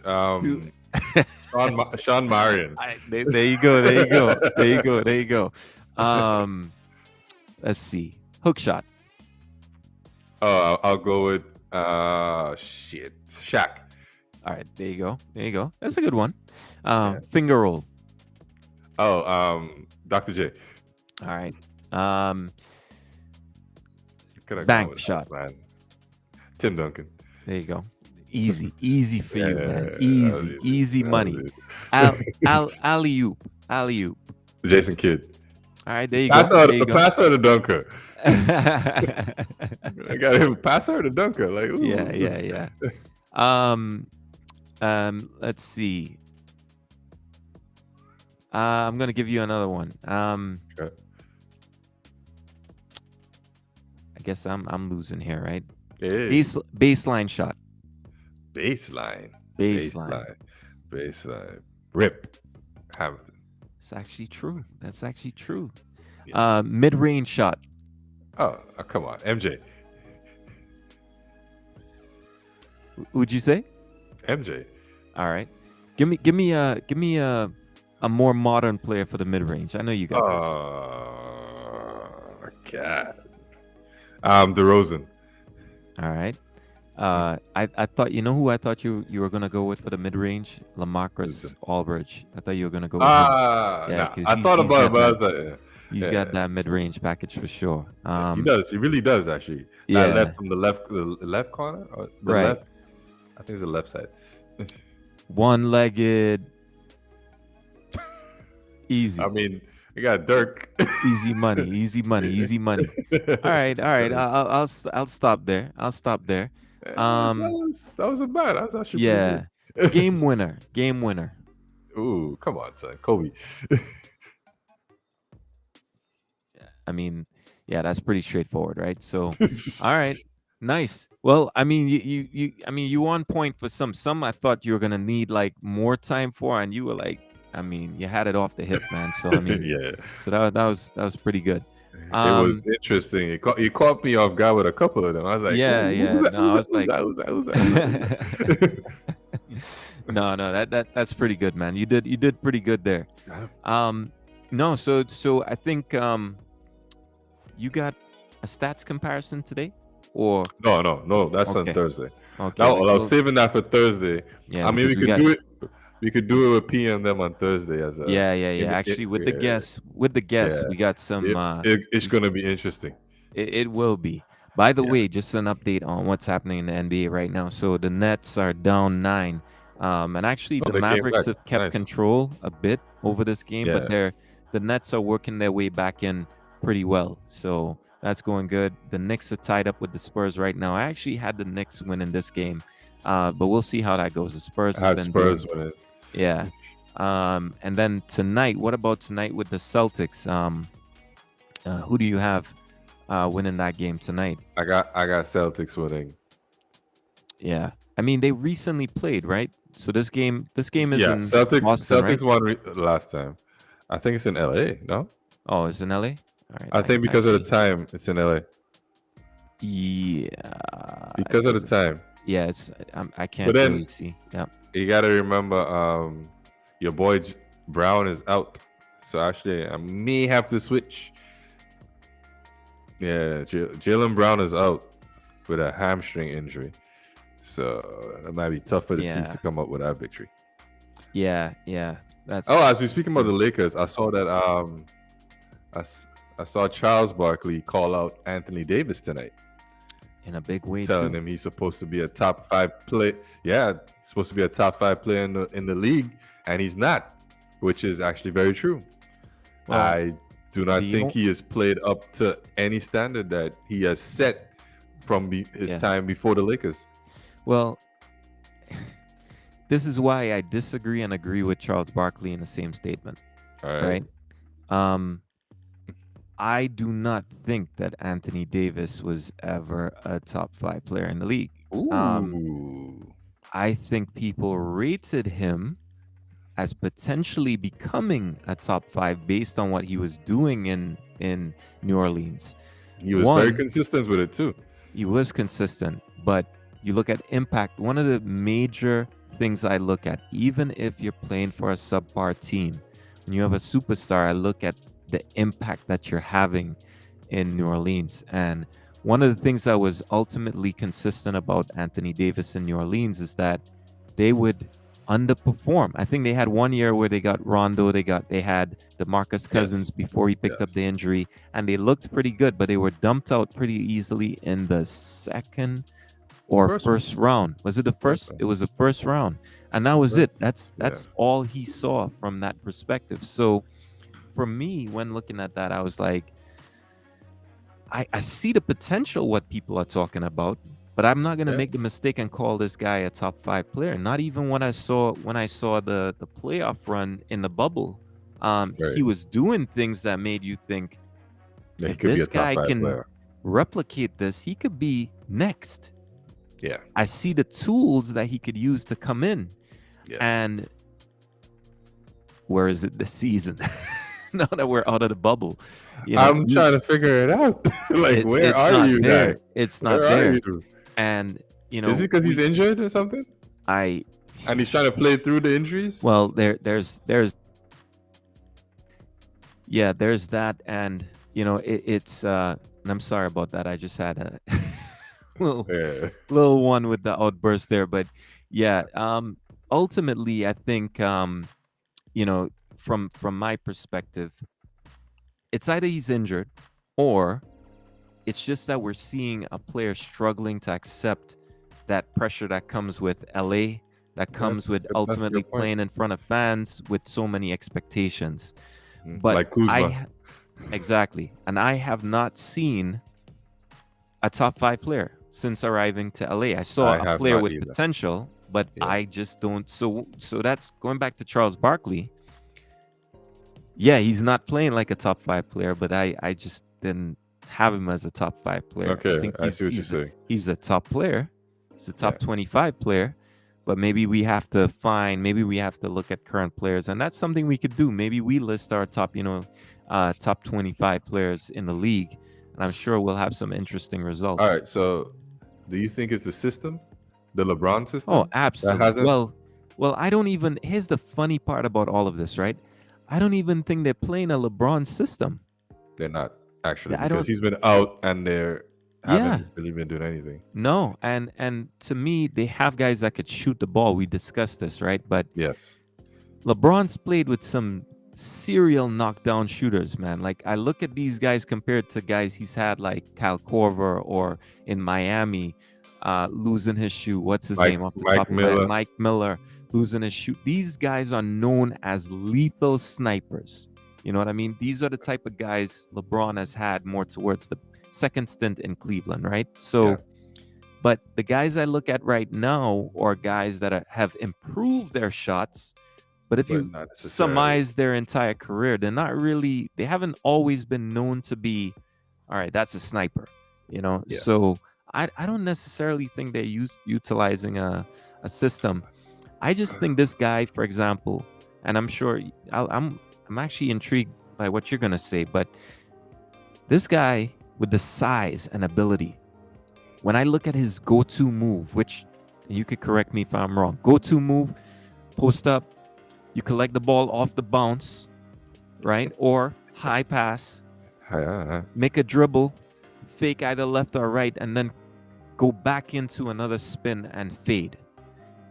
Sean Marion. There you go. There you go. There you go. There you go. Let's see. Hook shot. Oh, I'll go with Shaq. All right, there you go. There you go. That's a good one. Finger roll. Oh, Dr. J. All right. Bank shot. Man. Tim Duncan. There you go. Easy for you, man. Yeah, Easy money. Alley-oop. Jason Kidd. All right, there you Pass go. Out, There you go. pass her to Dunker. I got him. Pass her to Dunker. Like, ooh. Yeah. Let's see. I'm gonna give you another one. Okay. I guess I'm losing here, right? Hey. Baseline shot. Baseline. Rip Hamilton. It's actually true. That's actually true. Yeah. Mid-range shot. Oh, come on, MJ. Would you say? MJ. All right. Give me a more modern player for the mid-range. I know you got this. Oh, God. DeRozan. All right. I thought, you know who I thought you were gonna go with for the mid-range? LaMarcus Aldridge. I thought you were gonna go with him. Yeah, I thought about it, but I was like, he's got that mid-range package for sure. He does. He really does, actually. Yeah. Left from the left corner, or the right. left. I think it's the left side. One-legged. Easy. I mean, we got Dirk. Easy money. All right. I'll stop there. That wasn't bad. That was actually yeah. Game winner. Ooh, come on, son. Kobe. I mean, yeah, that's pretty straightforward, right? So, all right, nice. Well, I mean, you on point for some. Some I thought you were gonna need like more time for, and you were like, I mean, you had it off the hip, man. So I mean, yeah. So that was pretty good. It was interesting. You caught me off guard with a couple of them. I was like, yeah. Who's that? No, that's pretty good, man. You did pretty good there. No, so I think you got a stats comparison today, or no, that's on Thursday. Okay, I was saving that for Thursday. Yeah, I mean, we could do it. We could do it with P and them on Thursday as a Actually, with the guests, we got some. It's gonna be interesting. It will be. By the way, just an update on what's happening in the NBA right now. So the Nets are down 9, and actually the Mavericks have kept control a bit over this game, but the Nets are working their way back in pretty well. So that's going good. The Knicks are tied up with the Spurs right now. I actually had the Knicks win in this game, but we'll see how that goes. The Spurs have been Spurs win it. Yeah. And then tonight, what about tonight with the Celtics? Who do you have winning that game tonight? I got Celtics winning. Yeah. I mean, they recently played, right? So this game is in Celtics. Boston, Celtics right? won last time. I think it's in LA. No. Oh, it's in LA. All right. I think because of the time, it's in LA. Yeah. Because of the time. Yeah, I can't really see. Yeah. You got to remember, your boy Brown is out. So actually, I may have to switch. Yeah, Jaylen Brown is out with a hamstring injury. So it might be tough for the Seas to come up with that victory. Yeah. That's. Oh, as we speaking about the Lakers, I saw that I saw Charles Barkley call out Anthony Davis tonight. In a big way, telling him he's supposed to be a top 5 player. Yeah, he's supposed to be a top 5 player in the league, and he's not, which is actually very true. Well, do not The think o- he has played up to any standard that he has set from his yeah. time before the Lakers. Well, this is why I disagree and agree with Charles Barkley in the same statement, All right. right? Um, I do not think that Anthony Davis was ever a top 5 player in the league. Um, Ooh. I think people rated him as potentially becoming a top 5 based on what he was doing in New Orleans. He was very One, consistent with it too. he was consistent, but you look at impact. One of the major things I look at, even if you're playing for a subpar team, when you have a superstar, I look at the impact that you're having in New Orleans. And one of the things that was ultimately consistent about Anthony Davis in New Orleans is that they would underperform. I think they had one year where they got Rondo, they had DeMarcus Cousins Yes. before he picked up Yes. the injury, and they looked pretty good, but they were dumped out pretty easily in the second or first round. Was it the first? round. It was the first round, and that was First, it. That's all he saw from that perspective. So for me, when looking at that, I was like, I see the potential what people are talking about, but I'm not gonna Yeah. make the mistake and call this guy a top 5 player. Not even when I saw the playoff run in the bubble. Right. He was doing things that made you think Yeah, he if could be this a top guy 5 can player. replicate this, he could be next. Yeah. I see the tools that he could use to come in. Yes. And where is it this season? Now that we're out of the bubble, I'm trying to figure it out. Like, where it's are not you, there. guy? It's Where not are there. you? And Is it because he's injured or something? And he's trying to play through the injuries? Well, there's that, and it's and I'm sorry about that. I just had a little one with the outburst there, but yeah, ultimately I think from my perspective, it's either he's injured or it's just that we're seeing a player struggling to accept that pressure that comes with LA, that comes with ultimately playing in front of fans with so many expectations. But like Kuzma. Exactly. And I have not seen a top 5 player since arriving to LA. I saw a player with potential, but I just don't. So that's going back to Charles Barkley. Yeah, he's not playing like a top 5 player, but I just didn't have him as a top 5 player. Okay, I think I see what you're saying. He's a top player. He's a top 25 player. But maybe we have to look at current players, and that's something we could do. Maybe we list our top 25 players in the league, and I'm sure we'll have some interesting results. All right, so do you think it's the system, the LeBron system? Oh, absolutely. Well, I don't even. Here's the funny part about all of this, right? I don't even think they're playing a LeBron system. They're not actually, because he's been out and they're haven't really been doing anything. No, and to me, they have guys that could shoot the ball. We discussed this, right? But yes, LeBron's played with some serial knockdown shooters, man. Like, I look at these guys compared to guys he's had like Kyle Korver or in Miami, losing his shoe. What's his name off the top of my head? Mike Miller losing his shoe. These guys are known as lethal snipers. You know what I mean? These are the type of guys LeBron has had more towards the second stint in Cleveland, right? So, but the guys I look at right now are guys that have improved their shots. But if you surmise their entire career, they haven't always been known to be, all right, that's a sniper, So I don't necessarily think they're utilizing a system. I just think this guy, for example, and I'm sure I'm actually intrigued by what you're gonna say, but this guy with the size and ability, when I look at his go-to move, which you could correct me if I'm wrong, go-to move, post up, you collect the ball off the bounce, right? Or high pass, make a dribble, fake either left or right, and then go back into another spin and fade.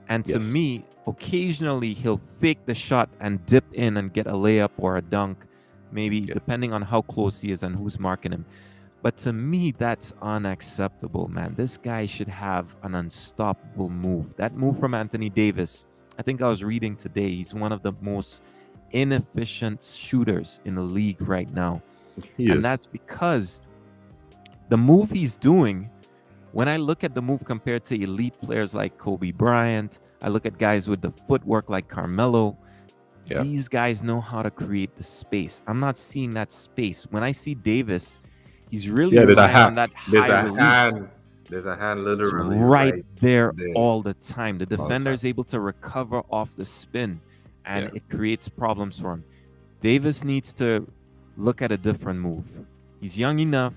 And to me, occasionally he'll fake the shot and dip in and get a layup or a dunk, maybe depending on how close he is and who's marking him. But to me, that's unacceptable, man. This guy should have an unstoppable move. That move from Anthony Davis, I think I was reading today, he's one of the most inefficient shooters in the league right now. He And is. that's because the move he's doing, when I look at the move compared to elite players like Kobe Bryant, I look at guys with the footwork like Carmelo. Yeah. These guys know how to create the space. I'm not seeing that space. When I see Davis, he's really Yeah, relying on that there's high a release. hand, there's a hand It's literally right right there there all the time. The all the defender time. is able to recover off the spin, and Yeah. it creates problems for him. Davis needs to look at a different move. He's young enough.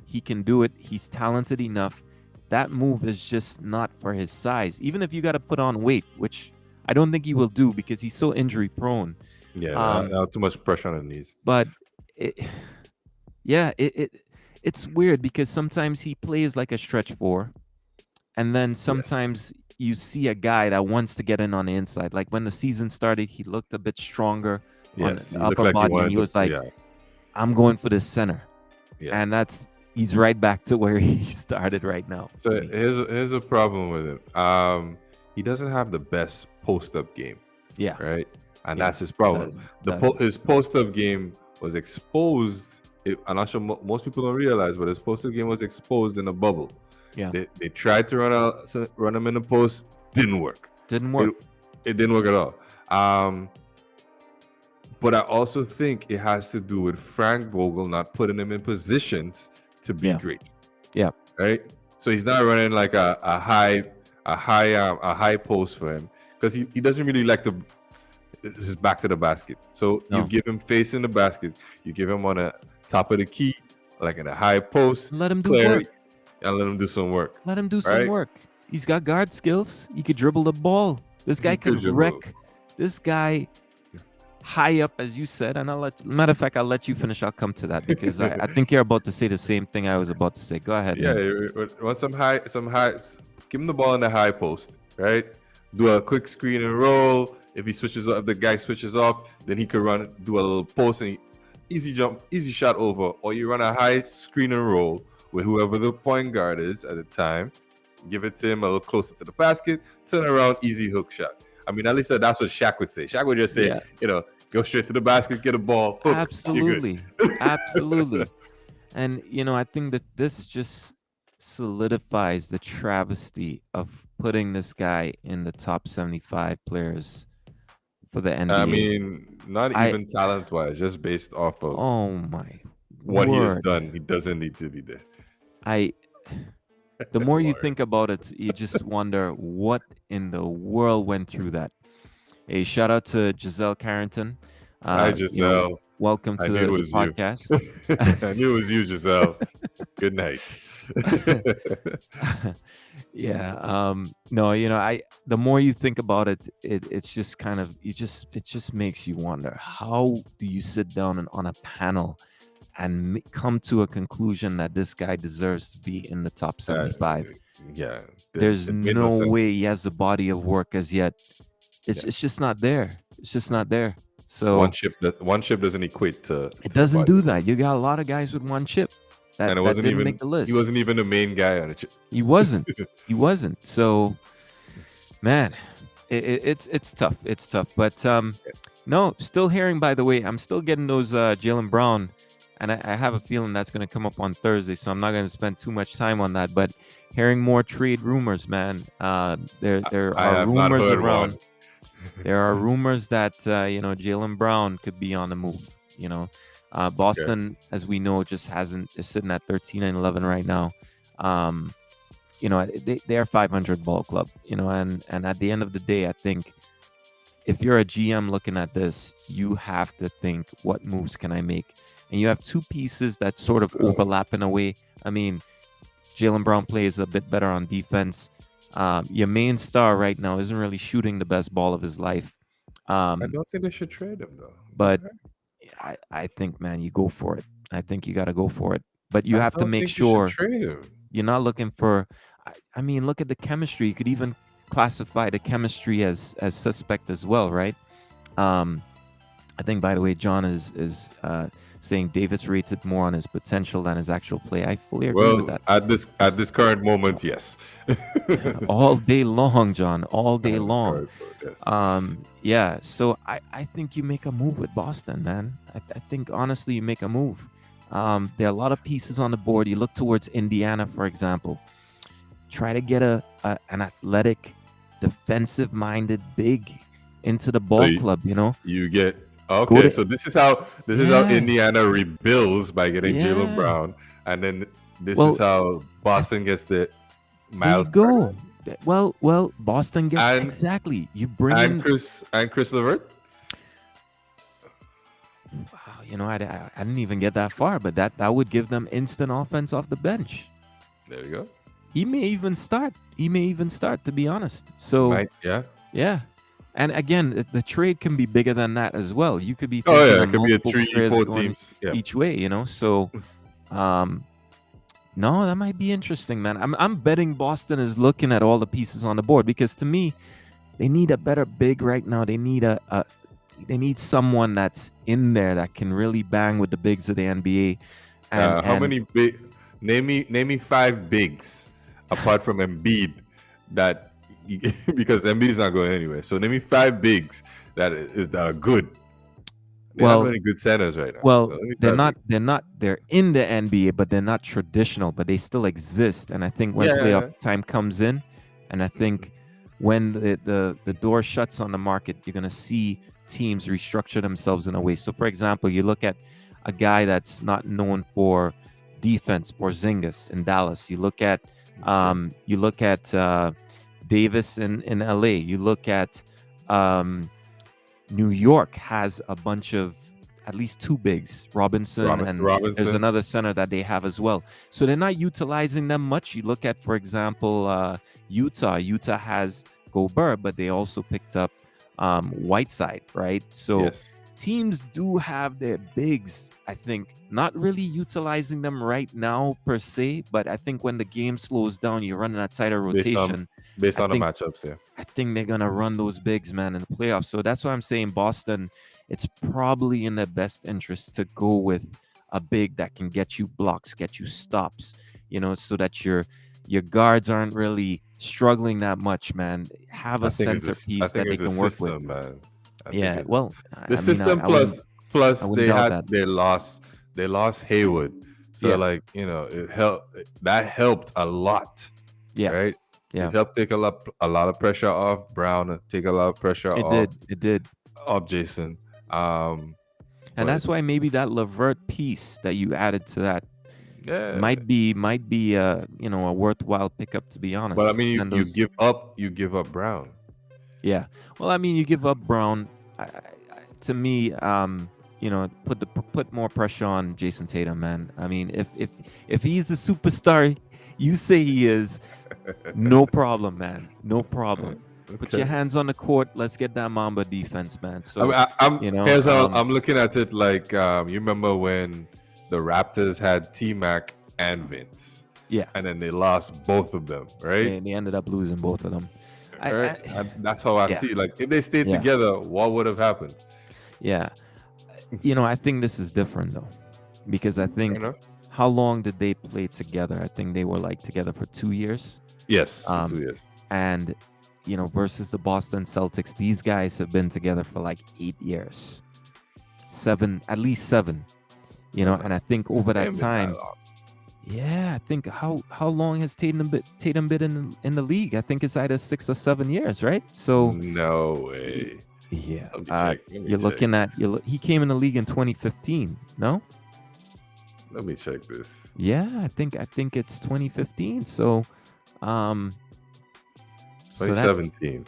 He can do it. He's talented enough. That move is just not for his size. Even if you got to put on weight, which I don't think he will do because he's so injury prone. Yeah, Um, too much pressure on the knees. but it, yeah, it's weird because sometimes he plays like a stretch four, and then Yes. sometimes you see a guy that wants to get in on the inside. Like when the season started, he looked a bit stronger on Yes. the He looked upper like he body, and wanted he to. was like, Yeah. "I'm going for this center," Yeah. and he's right back to where he started right now. So to me. here's a problem with him. He doesn't have the best post up game, Yeah, right? And yeah, that's his problem. doesn't. His post up game was exposed. I'm not sure most people don't realize, but his post up game was exposed in a bubble. Yeah, They tried to run him in the post, didn't work. didn't work. It didn't work at all. But I also think it has to do with Frank Vogel not putting him in positions to be Yeah. great. Yeah. Right. So he's not running like a high post for him because he doesn't really like to his back to the basket. So No. you give him facing the basket, you give him on the top of the key, like in a high post, Let him do clear, work. and let him do some work. Let him do some Right? work. He's got guard skills. He could dribble the ball. This guy He could could dribble. wreck. This guy high up, as you said, and matter of fact, I'll let you finish. I'll come to that because I think you're about to say the same thing I was about to say. Go ahead. Yeah, man. want some high. Give him the ball in the high post, right? Do a quick screen and roll. If the guy switches off, then he could do a little post and easy jump, easy shot over. Or you run a high screen and roll with whoever the point guard is at the time. Give it to him a little closer to the basket. Turn around, easy hook shot. I mean, at least that's what Shaq would say. Shaq would just say, Yeah. Go straight to the basket, get a ball, hook. Absolutely. Absolutely. And, I think that this just solidifies the travesty of putting this guy in the top 75 players for the NBA. I mean, not even talent-wise, just based off of oh my what he has word. done. He doesn't need to be there. The more you think about it, you just wonder what in the world went through that. A shout out to Giselle Carrington. Hi, Giselle. Welcome to the podcast. I knew it was you, Giselle. Good night. Yeah. No, the more you think about it, it's just kind of it just makes you wonder, how do you sit down on a panel and come to a conclusion that this guy deserves to be in the top 75? Yeah. There's no way he has the body of work as yet. It's just not there. It's just not there. So one chip doesn't equate to. It doesn't do that. You got a lot of guys with one chip that didn't make the list. He wasn't even the main guy on the chip. He wasn't. He wasn't. So, man, it's tough. It's tough. But no, still hearing. By the way, I'm still getting those Jaylen Brown, and I have a feeling that's going to come up on Thursday. So I'm not going to spend too much time on that. But hearing more trade rumors, man. There are rumors around. There are rumors that Jaylen Brown could be on the move. Boston, as we know, just is sitting at 13-11 right now. They are 500 ball club. And at the end of the day, I think if you're a GM looking at this, you have to think, what moves can I make? And you have two pieces that sort of overlap in a way. I mean, Jaylen Brown plays a bit better on defense. Your main star right now isn't really shooting the best ball of his life. I don't think they should trade him though. But I think, man, you go for it. I think you got to go for it. But you have to make sure trade him. You're not looking for. I mean, look at the chemistry. You could even classify the chemistry as suspect as well, right? I think, by the way, John is saying Davis rates it more on his potential than his actual play. I fully agree with that. At this current moment, yes. All day long, John. All day long. Yes. Yeah. So I think you make a move with Boston, man. I think honestly you make a move. There are a lot of pieces on the board. You look towards Indiana, for example. Try to get an athletic, defensive-minded big into the So ball club. you get Go okay. to So this is how yeah, Indiana rebuilds by getting Jalen yeah. Brown, and then this is Well, how I, Boston gets the there you Miles go. Turner Well, Boston gets and exactly. You bring and in. Chris Levert. Wow, I didn't even get that far, but that would give them instant offense off the bench. There you go. He may even start. He may even start, to be honest. So Might yeah. yeah, and again, the trade can be bigger than that as well. You could be Oh thinking yeah, of it could be a multiple three, players four going teams. Yeah. each way. So um, no, that might be interesting, man. I'm betting Boston is looking at all the pieces on the board because to me, they need a better big right now. They need they need someone that's in there that can really bang with the bigs of the NBA. And How and many big? Name me five bigs apart from Embiid that because Embiid is not going anywhere. So name me five bigs that are good. They have well, many good centers right now. So let me five bigs. they're in the NBA, but they're not traditional, but they still exist. And I think when playoff Yeah. time comes in, and I think when the door shuts on the market, you're gonna see teams restructure themselves in a way. So for example, you look at a guy that's not known for defense, Porzingis in Dallas. Okay. You look at Davis in LA. You look at um, New York has a bunch of at least two bigs, Robinson, and there's Robinson. another center that they have as well. So they're not utilizing them much. You look at, for example, Utah. Utah has Gobert, but they also picked up Whiteside, right? So Yes. teams do have their bigs, I think, not really utilizing them right now per se, but I think when the game slows down, you're running a tighter Based on rotation. based I on the think matchups. Yeah. I think they're gonna run those bigs, man, in the playoffs. So that's why I'm saying Boston. It's probably in their best interest to go with a big that can get you blocks, get you stops, so that your guards aren't really struggling that much, man. Have a I centerpiece think that they it's a can work with. system, man. I think Yeah, it's well, the I mean, system I plus wouldn't doubt that. they lost Hayward. So Yeah, like, that helped a lot, yeah, right? It yeah. helped take a lot of pressure off Brown, take a lot of pressure It off did, it did, Jason. and But that's why maybe that Levert piece that you added to that yeah, might be a worthwhile pickup, to be but I honest. mean Send you those. give up Brown. Yeah. Well, I mean, you give up Brown. To me, put more pressure on Jason Tatum, man. I mean, if he's the superstar you say he is, no problem, man. No problem. Put your Okay. hands on the court. Let's get that Mamba defense, man. I mean, So, you know, here's how um, I'm looking at it. Like, you remember when the Raptors had T Mac and Vince, yeah, and then they lost both of them, right? they ended up losing both of them. Right. And that's how I Yeah, see. Like, if they stayed yeah, together, what would have happened? yeah. I think this is different though, because I Fair think enough. how long did they play together? I think they were like together for 2 years. Yes, for Um, 2 years. and versus the Boston Celtics, these guys have been together for like 8 years, at least seven. Uh-huh. And I think over that Ain't been that time, long. yeah, I think how long has Tatum been in the league? I think it's either 6 or 7 years, right? So No y- way. yeah, Let me check. Let me you're check. looking at he came in the league in 2015. No, Let me check this. yeah, I think it's 2015. So um, so that 2017.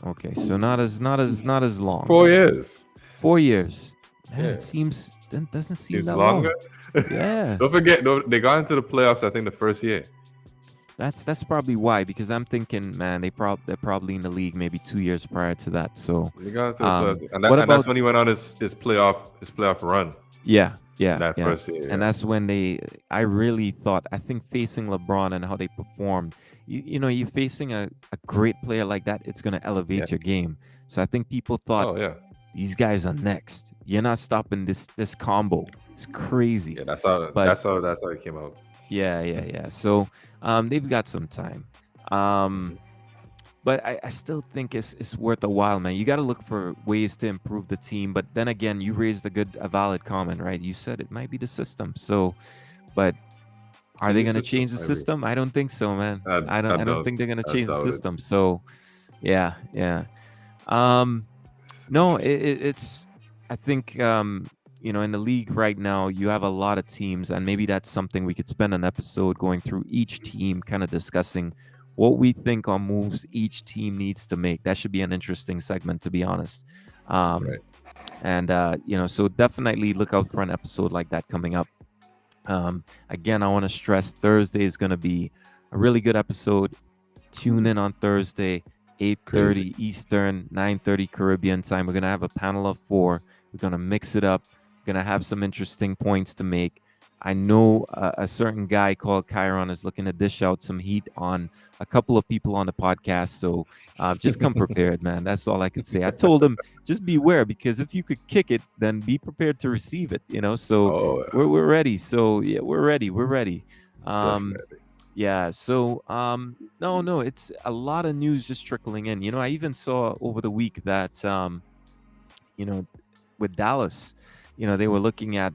okay, so not as long. 4 years. 4 years. Man, Yeah. that doesn't seem Seems that longer. long. Yeah, Don't forget, they got into the playoffs. I think the first year. that's probably why. Because I'm thinking, man, they're probably in the league maybe 2 years prior to that. So, They got into the playoffs, and what that's about when he went on his playoff run. yeah, yeah, That yeah? first year. And Yeah. that's when I really thought. I think facing LeBron and how they performed. You're facing a great player like that. It's gonna Yeah. elevate your game. So I think people thought Oh yeah. these guys are next. You're not stopping this combo. It's crazy. Yeah. That's how. But That's how it came out. yeah, yeah, yeah. So they've got some time. Um, but I still think it's worth a while, man. You got to look for ways to improve the team. But then again, you raised a valid comment, right? You said it might be the system. So, but are Could they be going to system, change the maybe. system? I don't think so, man. I I don't don't. think they're going to I change the doubt it. system. So, yeah, yeah. Um, It's no, interesting. it's. I think in the league right now, you have a lot of teams, and maybe that's something we could spend an episode going through each team, kind of discussing what we think are moves each team needs to make. That should be an interesting segment, to be honest. Um, Right. and so definitely look out for an episode like that coming up. Again, I want to stress Thursday is going to be a really good episode. Tune in on Thursday, 8:30 Crazy. Eastern, 9:30 Caribbean time. We're gonna have a panel of 4. We're gonna mix it up. We're gonna have some interesting points to make. I know a certain guy called Chiron is looking to dish out some heat on a couple of people on the podcast. So just come prepared, man. That's all I can say. I told him just beware, because if you could kick it, then be prepared to receive it. So Oh, we're ready. So yeah, we're ready. We're ready. Um, definitely. yeah. So no, it's a lot of news just trickling in. I even saw over the week that you know, with Dallas, they were looking at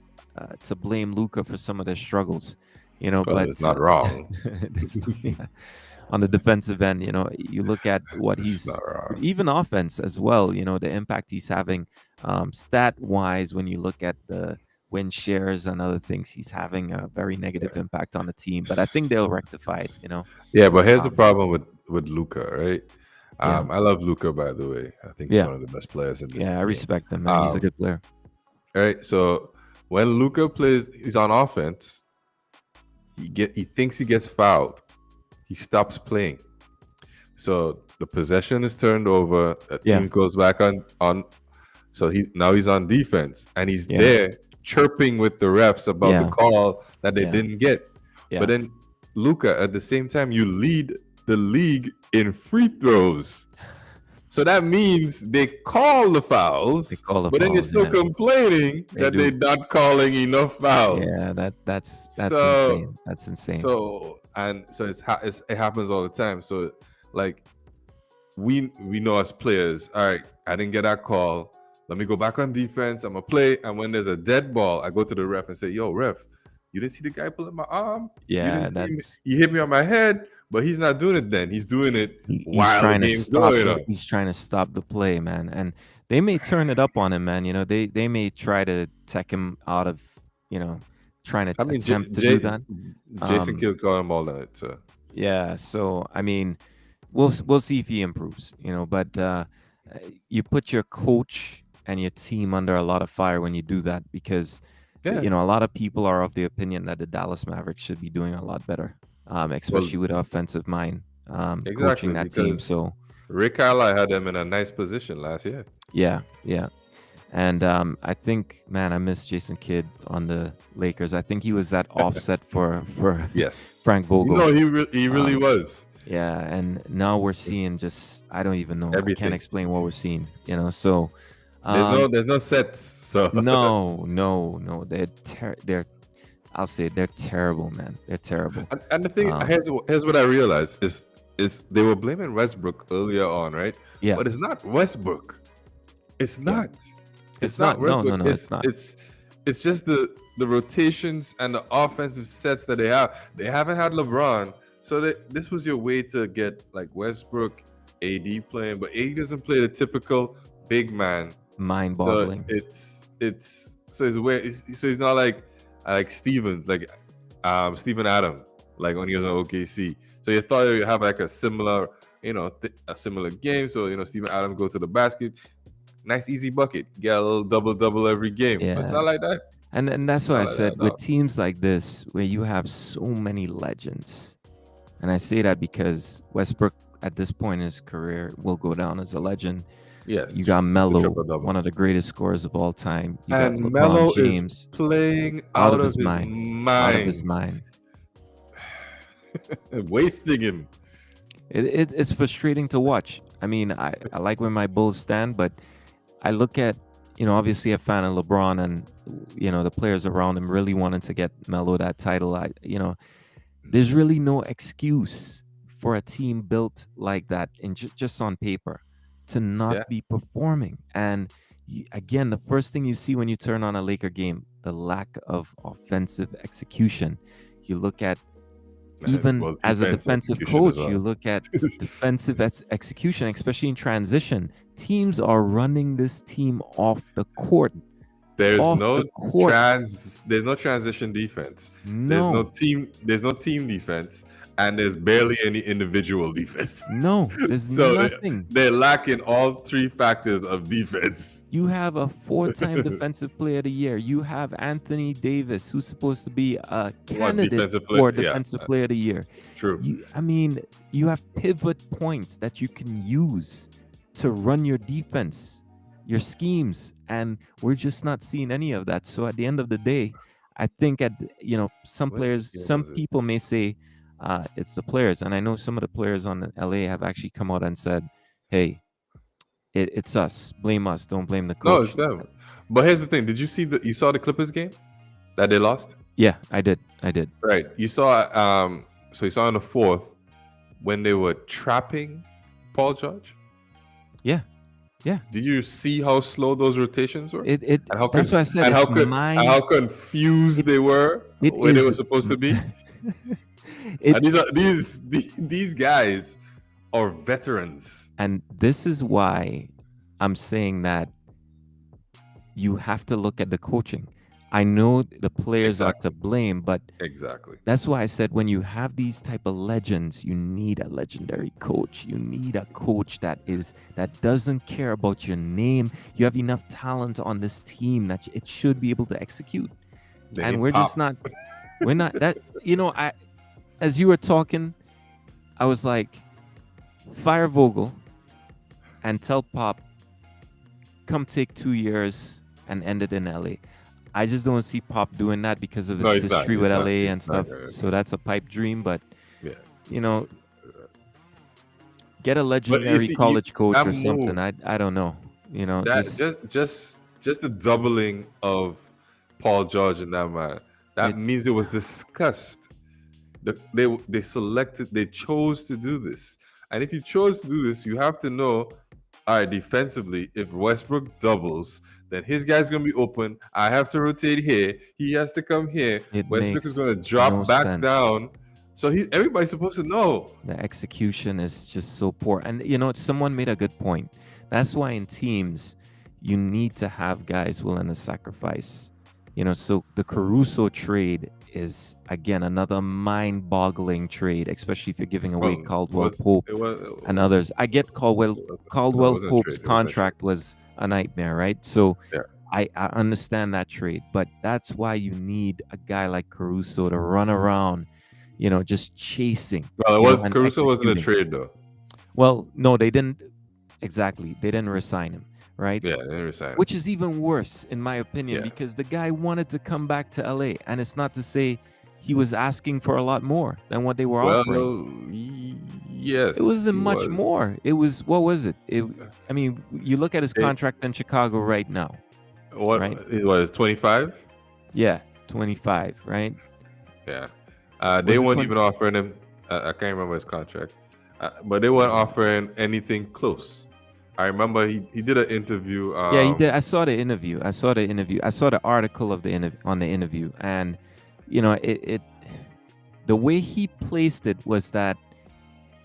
to blame Luca for some of their struggles. Well, But it's not wrong. yeah, on the defensive end, you look at what It's not he's wrong. even offense as well. The impact he's having, stat wise, when you look at the win shares and other things, he's having a very negative Yeah. impact on the team. But I think they'll rectify it. Yeah, but here's the Um, problem with Luca, right? yeah, I love Luca, by the way. I think he's yeah, one of the best players in the yeah. I game. respect him, man. He's a good player. Right. So when Luca plays, he's on offense. He thinks he gets fouled. He stops playing. So the possession is turned over. The Yeah, team goes back on. So he's on defense and he's yeah, there chirping with the refs about the yeah, call that they yeah, didn't get. But yeah. then Luca, at the same time, you lead the league in free throws. So that means they call the They fouls, call the but then you're fouls. still Yeah, complaining they that they're do. not calling enough fouls. Yeah, that's So insane. That's insane. so it happens all the time. So like we know as players, all right, I didn't get that call. Let me go back on defense. I'm gonna play. And when there's a dead ball, I go to the ref and say, "Yo, ref, you didn't see the guy pulling my arm. You didn't Yeah, see me. that's He hit me on my head, but he's not doing it. Then he's doing it he's while the trying to game's stop going the on." he's trying to stop the play, man. And they may turn it up on him, man. They may try to tech him out of, trying to I mean, attempt to do that. Jason Um, Kidd called him all night. So yeah, so I mean, we'll see if he improves, but you put your coach and your team under a lot of fire when you do that, because yeah, a lot of people are of the opinion that the Dallas Mavericks should be doing a lot better, well, especially with offensive mind, coaching exactly, that team. because So Rick Carlisle had them in a nice position last year. yeah, yeah. And I think, man, I miss Jason Kidd on the Lakers. I think he was that offset for Yes, Frank Vogel. he really Um, was Yeah, and now we're seeing just, I don't even know. I can't everything. explain what we're seeing, So There's no sets. So no, they're I'll say they're terrible, man. They're terrible. and the thing Um here's what I realized is they were blaming Westbrook earlier on, right? yeah, But it's not Westbrook. It's yeah. not. It's It's not not. No, Westbrook. no, no, it's not. It's just the rotations and the offensive sets that they have. They haven't had LeBron, so this was your way to get like Westbrook, AD playing, but AD doesn't play the typical big man. So Mind-boggling. so he's not like Stevens, like Steven Adams, like when he was on OKC. So you thought you have like a similar, a similar game. So Steven Adams go to the basket, nice easy bucket, get a little double every game. But it's Yeah. not like that. And that's It's why not I like that said, at with all. teams like this where you have so many legends, and I say that because Westbrook at this point in his career will go down as a legend. Yes, You got the Melo, triple-double. one of the greatest scorers of all time. You got And LeBron Melo is James, playing out out of of his his mind, out of his mind, mind. wasting him. It's frustrating to watch. I mean, I like where my Bulls stand, but I look at, obviously a fan of LeBron, and the players around him really wanting to get Melo that title. There's really no excuse for a team built like that, and just on paper, to not Yeah, be performing. And again, the first thing you see when you turn on a Laker game, the lack of offensive execution. You look at, and even well, as a defense defensive execution as coach, you well. look at defensive execution, especially in transition. Teams are running this team off the court, There's off the no court. there's no transition defense. No, There's no team defense, and there's barely any individual defense. no, there's So nothing. they're lacking all three factors of defense. You have a 4-time defensive player of the year. You have Anthony Davis, who's supposed to be a What candidate defensive play? for Yeah, defensive player of the year. true. I mean, you have pivot points that you can use to run your defense, your schemes, and we're just not seeing any of that. So at the end of the day, I think some What players, game some was it? people may say it's the players, and I know some of the players on LA have actually come out and said, "Hey, it's us. Blame us. Don't blame the No, coach." it's them. But here's the thing: Did you see you saw the Clippers game that they lost? Yeah, I did. Right. You saw. So you saw in the fourth when they were trapping Paul George. Yeah, yeah. Did you see how slow those rotations were? It And how that's why I said and it's and how confused they were It where they were is. supposed to be. It And these guys are veterans. and this is why I'm saying that you have to look at the coaching. I know the players are to blame, but Exactly. that's why I said when you have these type of legends, you need a legendary coach. You need a coach that doesn't care about your name. You have enough talent on this team that it should be able to execute. They And need we're pop. just not. We're not that. I as you were talking, I was like, fire Vogel and tell Pop, come take 2 years and end it in LA. I just don't see Pop doing that because of No, his he's not. history He's with not. LA He's and not stuff. gonna do So that's a pipe dream. But Yeah. get a legendary see, college coach that or something. move- I don't know. That just the doubling of Paul George in that man. That means it was discussed. They chose to do this. And if you chose to do this, you have to know, all right, defensively, if Westbrook doubles, then his guy's gonna be open. I have to rotate here. He has to come here. It Westbrook is makes gonna drop no back sense. down. So everybody's supposed to know. The execution is just so poor. And someone made a good point. That's why in teams you need to have guys willing to sacrifice. So the Caruso trade is again another mind-boggling trade, especially if you're giving away Caldwell Pope and others. I get Caldwell Pope's contract was a nightmare, right? So Yeah. I understand that trade, but that's why you need a guy like Caruso to run around, just chasing. Well, and Caruso wasn't a executing. trade though. Well, no, they didn't. Exactly. They didn't resign him, right? Yeah, they didn't resign him. Which is even worse, in my opinion, Yeah. because the guy wanted to come back to LA. And it's not to say he was asking for a lot more than what they were offering. Yes. It wasn't he much was. more. It was, what was it? I mean, you look at his contract in Chicago right now. What right? It was 25? Yeah, 25, right? Yeah. They weren't even offering him. I can't remember his contract, but they weren't offering anything close. I remember he did an interview. Yeah, he did. I saw the interview. I saw the article of the interview, and it the way he placed it was that.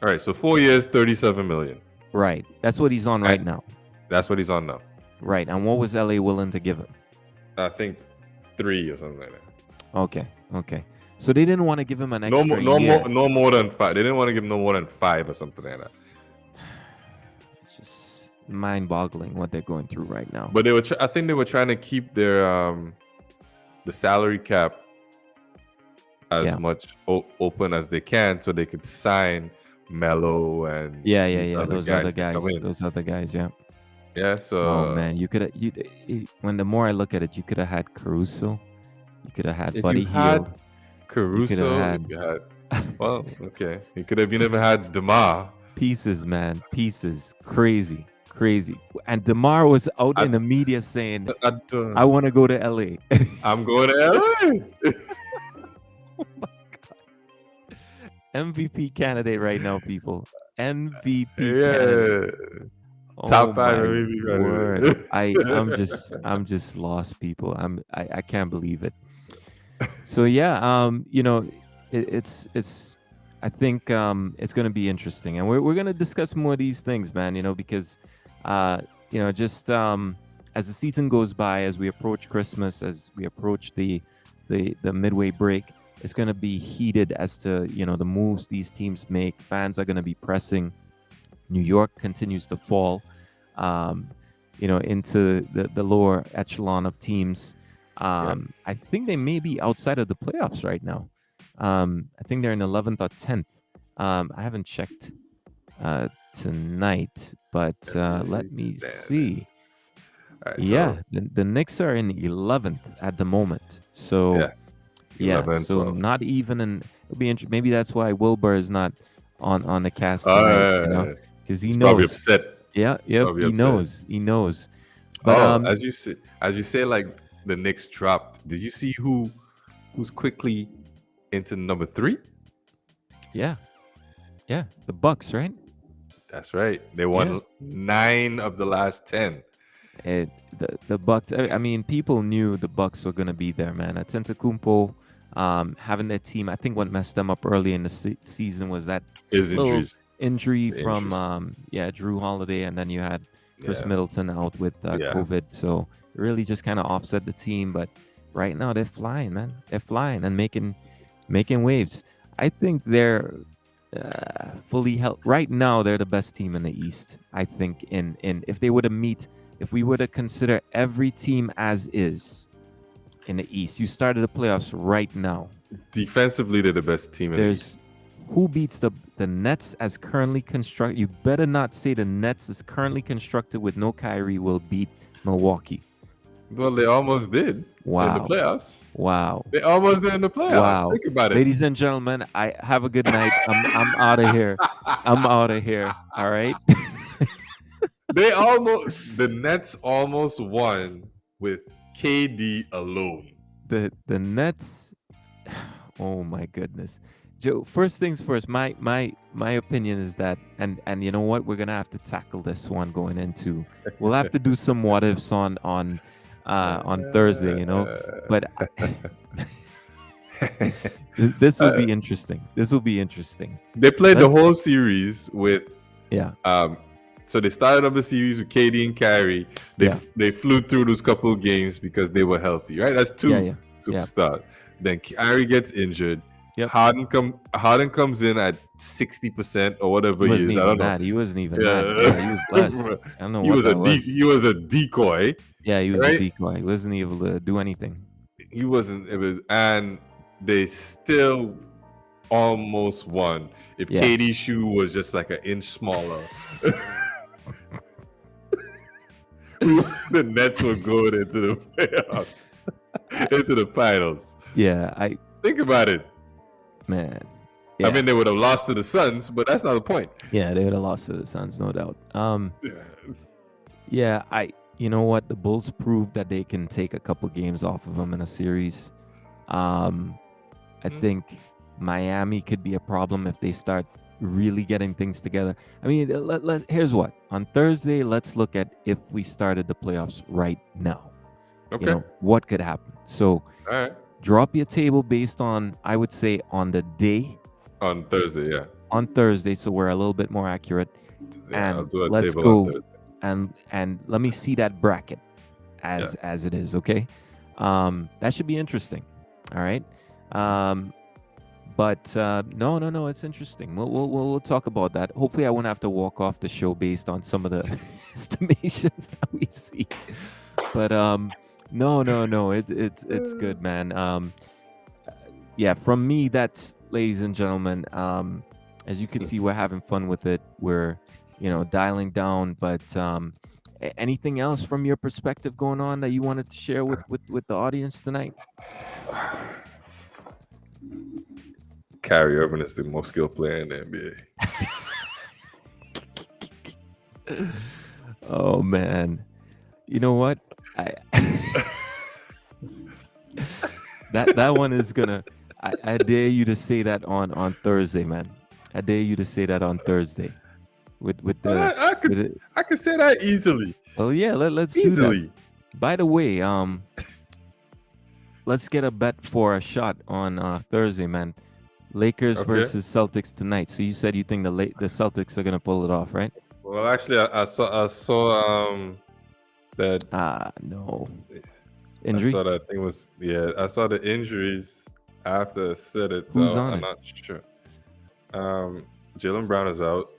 All right, so 4 years, 37 million. Right, that's what he's on right now. That's what he's on now. Right, and what was LA willing to give him? I think 3 or something like that. Okay. So they didn't want to give him an extra year. No more than 5. They didn't want to give him no more than 5 or something like that. It's just mind-boggling what they're going through right now. But I think they were trying to keep their the salary cap as much open as they can, so they could sign Melo and those other guys. Yeah. So oh man, when the more I look at it, you could have had Caruso, you could have had Buddy Hield. Caruso, well, okay. You could have even had DeMar. Pieces, man. Pieces. Crazy. And DeMar was out in the media saying, I want to go to LA. I'm going to LA. Oh my God. MVP candidate right now, people. MVP candidate. Yeah, Oh top five my MVP word. I'm candidate. just lost, people. I can't believe it. So yeah, it's I think it's gonna be interesting, and we're gonna discuss more of these things, man. Because uh, just as the season goes by, as we approach Christmas, as we approach the midway break, it's gonna be heated as to the moves these teams make. Fans are gonna be pressing. New York continues to fall, um, into the lower echelon of teams. Yeah. I think they may be outside of the playoffs right now. I think they're in 11th or 10th. I haven't checked tonight, but let NBA me see. standings. All right, so Yeah, the Knicks are in 11th at the moment. So yeah, yeah, 11 and so 12. not even in. It'll be maybe that's why Wilbur is not on the cast tonight. Uh, Because he he's probably knows. upset. Yeah, He's yep, probably he upset. knows. He knows. But Oh, as you say, like the Knicks dropped. Did you see who's quickly into number 3? yeah, yeah, the Bucks, right? That's right. They Yeah. won 9 of the last 10. The Bucks. I mean, people knew the Bucks were gonna be there, man. Atentakumpo, having their team. I think what messed them up early in the season was that His little injuries. injury The from injuries. Drew Holiday, and then you had Chris Yeah. Middleton out with Yeah. COVID. So it really just kind of offset the team. But right now they're flying, man. They're flying and making waves. I think they're fully held right now. They're the best team in the East. I think in if they were to meet, if we were to consider every team as is in the East, you started the playoffs right now. Defensively, they're the best team in the East. Who beats the Nets as currently constructed? You better not say the Nets is currently constructed with no Kyrie will beat Milwaukee. Well, they almost did in the Wow. playoffs. Wow. They almost did in the playoffs. Wow. Think about it. Ladies and gentlemen, I have a good night. I'm out of here. I'm out of here. All right. The Nets almost won with KD alone. The Nets. Oh my goodness. Joe, first things first, my opinion is that, and you know what, we're gonna have to tackle this one going into. We'll have to do some what ifs on Thursday, but this will be interesting. This will be interesting. They played the Let's- whole series with Yeah, so they started up the series with KD and Kyrie. They flew through those couple of games because they were healthy, right? That's two yeah. superstars. Then Kyrie gets injured. Yep. Harden comes in at 60% or whatever He he wasn't is. I even don't know. that. He wasn't even Yeah. that. Yeah, he was less. I don't know He what was that was. he was a decoy. Yeah, he was right? a decoy. He wasn't able to do anything. He wasn't. And they still almost won. If Yeah. KD's shoe was just like an inch smaller, the Nets were going into the playoffs, into the finals. Yeah, Think about it. man. Yeah. I mean, they would have lost to the Suns, but that's not the point. Yeah, they would have lost to the Suns, no doubt. Yeah, you know what? The Bulls proved that they can take a couple games off of them in a series. I think Miami could be a problem if they start really getting things together. I mean, here's what. On Thursday, let's look at if we started the playoffs right now. Okay. What could happen. So All right. drop your table based on, I would say, on the day. On Thursday, yeah. On Thursday, so we're a little bit more accurate. Yeah, And I'll do a let's table go. on Thursday. And let me see that bracket as it is, okay? That should be interesting. All right. But no, it's interesting. We'll talk about that. Hopefully, I won't have to walk off the show based on some of the estimations that we see. But no, it's good, man. Yeah, from me, that's, ladies and gentlemen. As you can see, we're having fun with it. We're dialing down. But anything else from your perspective going on that you wanted to share with the audience tonight? Kyrie Irving is the most skilled player in the NBA. Oh man, you know what? That one is gonna. I dare you to say that on Thursday, man. I dare you to say that on Thursday with But the with it. I could say that easily. Oh yeah, let's do that. Easily. By the way, let's get a bet for a shot on Thursday, man. Lakers Okay. versus Celtics tonight. So you said you think the Celtics are gonna pull it off, right? Well, actually, I saw that No. I Injury? saw that thing was I saw the injuries after I said it, so Who's on I'm it? not sure. Jalen Brown is out.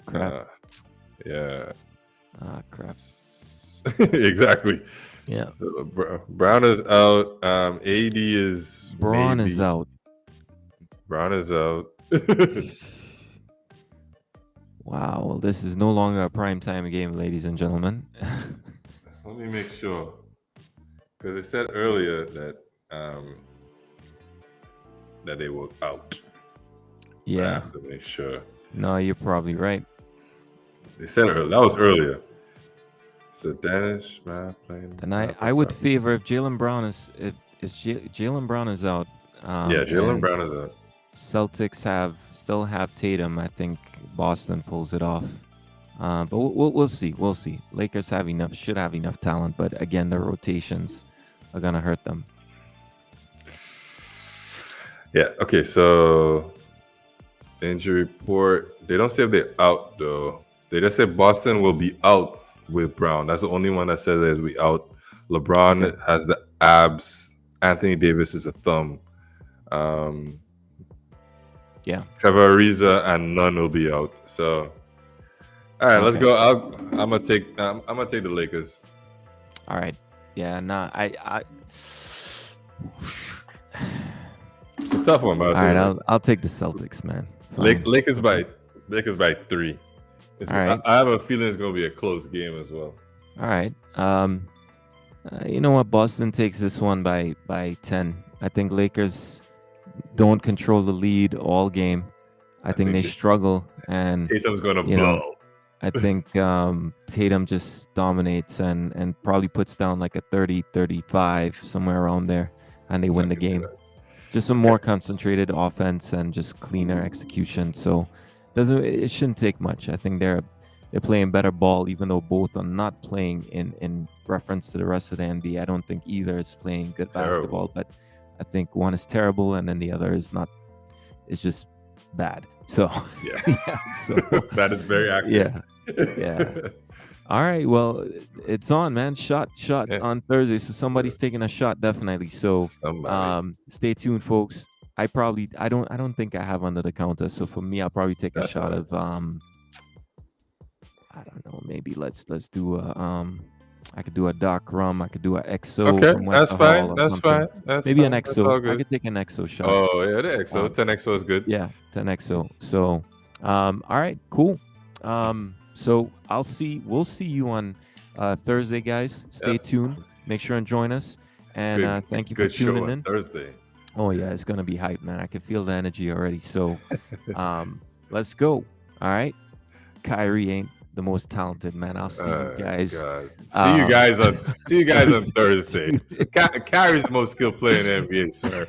Crap. Yeah. Crap. Exactly. Yeah. So Brown is out. AD is Braun maybe is out. Brown is out. Wow. Well, this is no longer a primetime game, ladies and gentlemen. Let me make sure, because it said earlier that they were out. I Yeah. have to make sure. No, you're probably right. They said earlier. That was earlier. So Danish man playing. Then I would favor if Jalen Brown is Jalen Brown is out. Jalen and Brown is out. Celtics still have Tatum. I think Boston pulls it off. But we'll see. We'll see. Lakers should have enough talent, but again, the rotations are gonna hurt them. Yeah. Okay. So injury report. They don't say if they're out though. They just say Boston will be out with Brown. That's the only one that says that we out. LeBron has the abs. Anthony Davis is a thumb. Trevor Ariza and none will be out. So, all right, let's go. I'm gonna take the Lakers. All right. Yeah. Nah. It's a tough one, but all right. I'll take the Celtics, man. Lakers by 3. All right. I have a feeling it's gonna be a close game as well. All right. You know what? Boston takes this one by 10. I think Lakers don't control the lead all game. I think they struggle, and Tatum's gonna blow. I think Tatum just dominates and probably puts down like a 30-35, somewhere around there, and they win the game. Just a more concentrated offense and just cleaner execution. So it shouldn't take much. I think they're playing better ball, even though both are not playing in reference to the rest of the NBA. I don't think either is playing good basketball, but I think one is terrible and then the other is not. It's just bad. So so that is very accurate. Yeah. All right. Well, it's on, man. Shot on Thursday. So somebody's taking a shot, definitely. So stay tuned, folks. I don't think I have under the counter. So for me, I'll probably take a shot of I don't know. Maybe let's do a I could do a dark rum. I could do an XO from West Hall or something. Maybe an XO. I could take an XO shot. Oh yeah, the XO. 10 XO is good. Yeah, 10 XO. So, all right, cool. So we'll see you on Thursday, guys. Stay tuned. Make sure and join us. And thank you for tuning in. Thursday. Oh yeah, it's gonna be hype, man. I can feel the energy already. So, let's go. All right. Kyrie ain't the most talented, man. I'll see you guys. See you guys on Thursday. Kyrie's the most skilled player in the NBA, sir.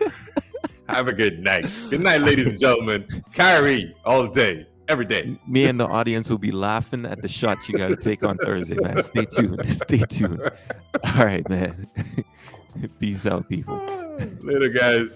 Have a good night. Good night, ladies and gentlemen. Kyrie all day, every day. Me and the audience will be laughing at the shot you got to take on Thursday, man. Stay tuned. Stay tuned. All right, man. Peace out, people. Later, guys.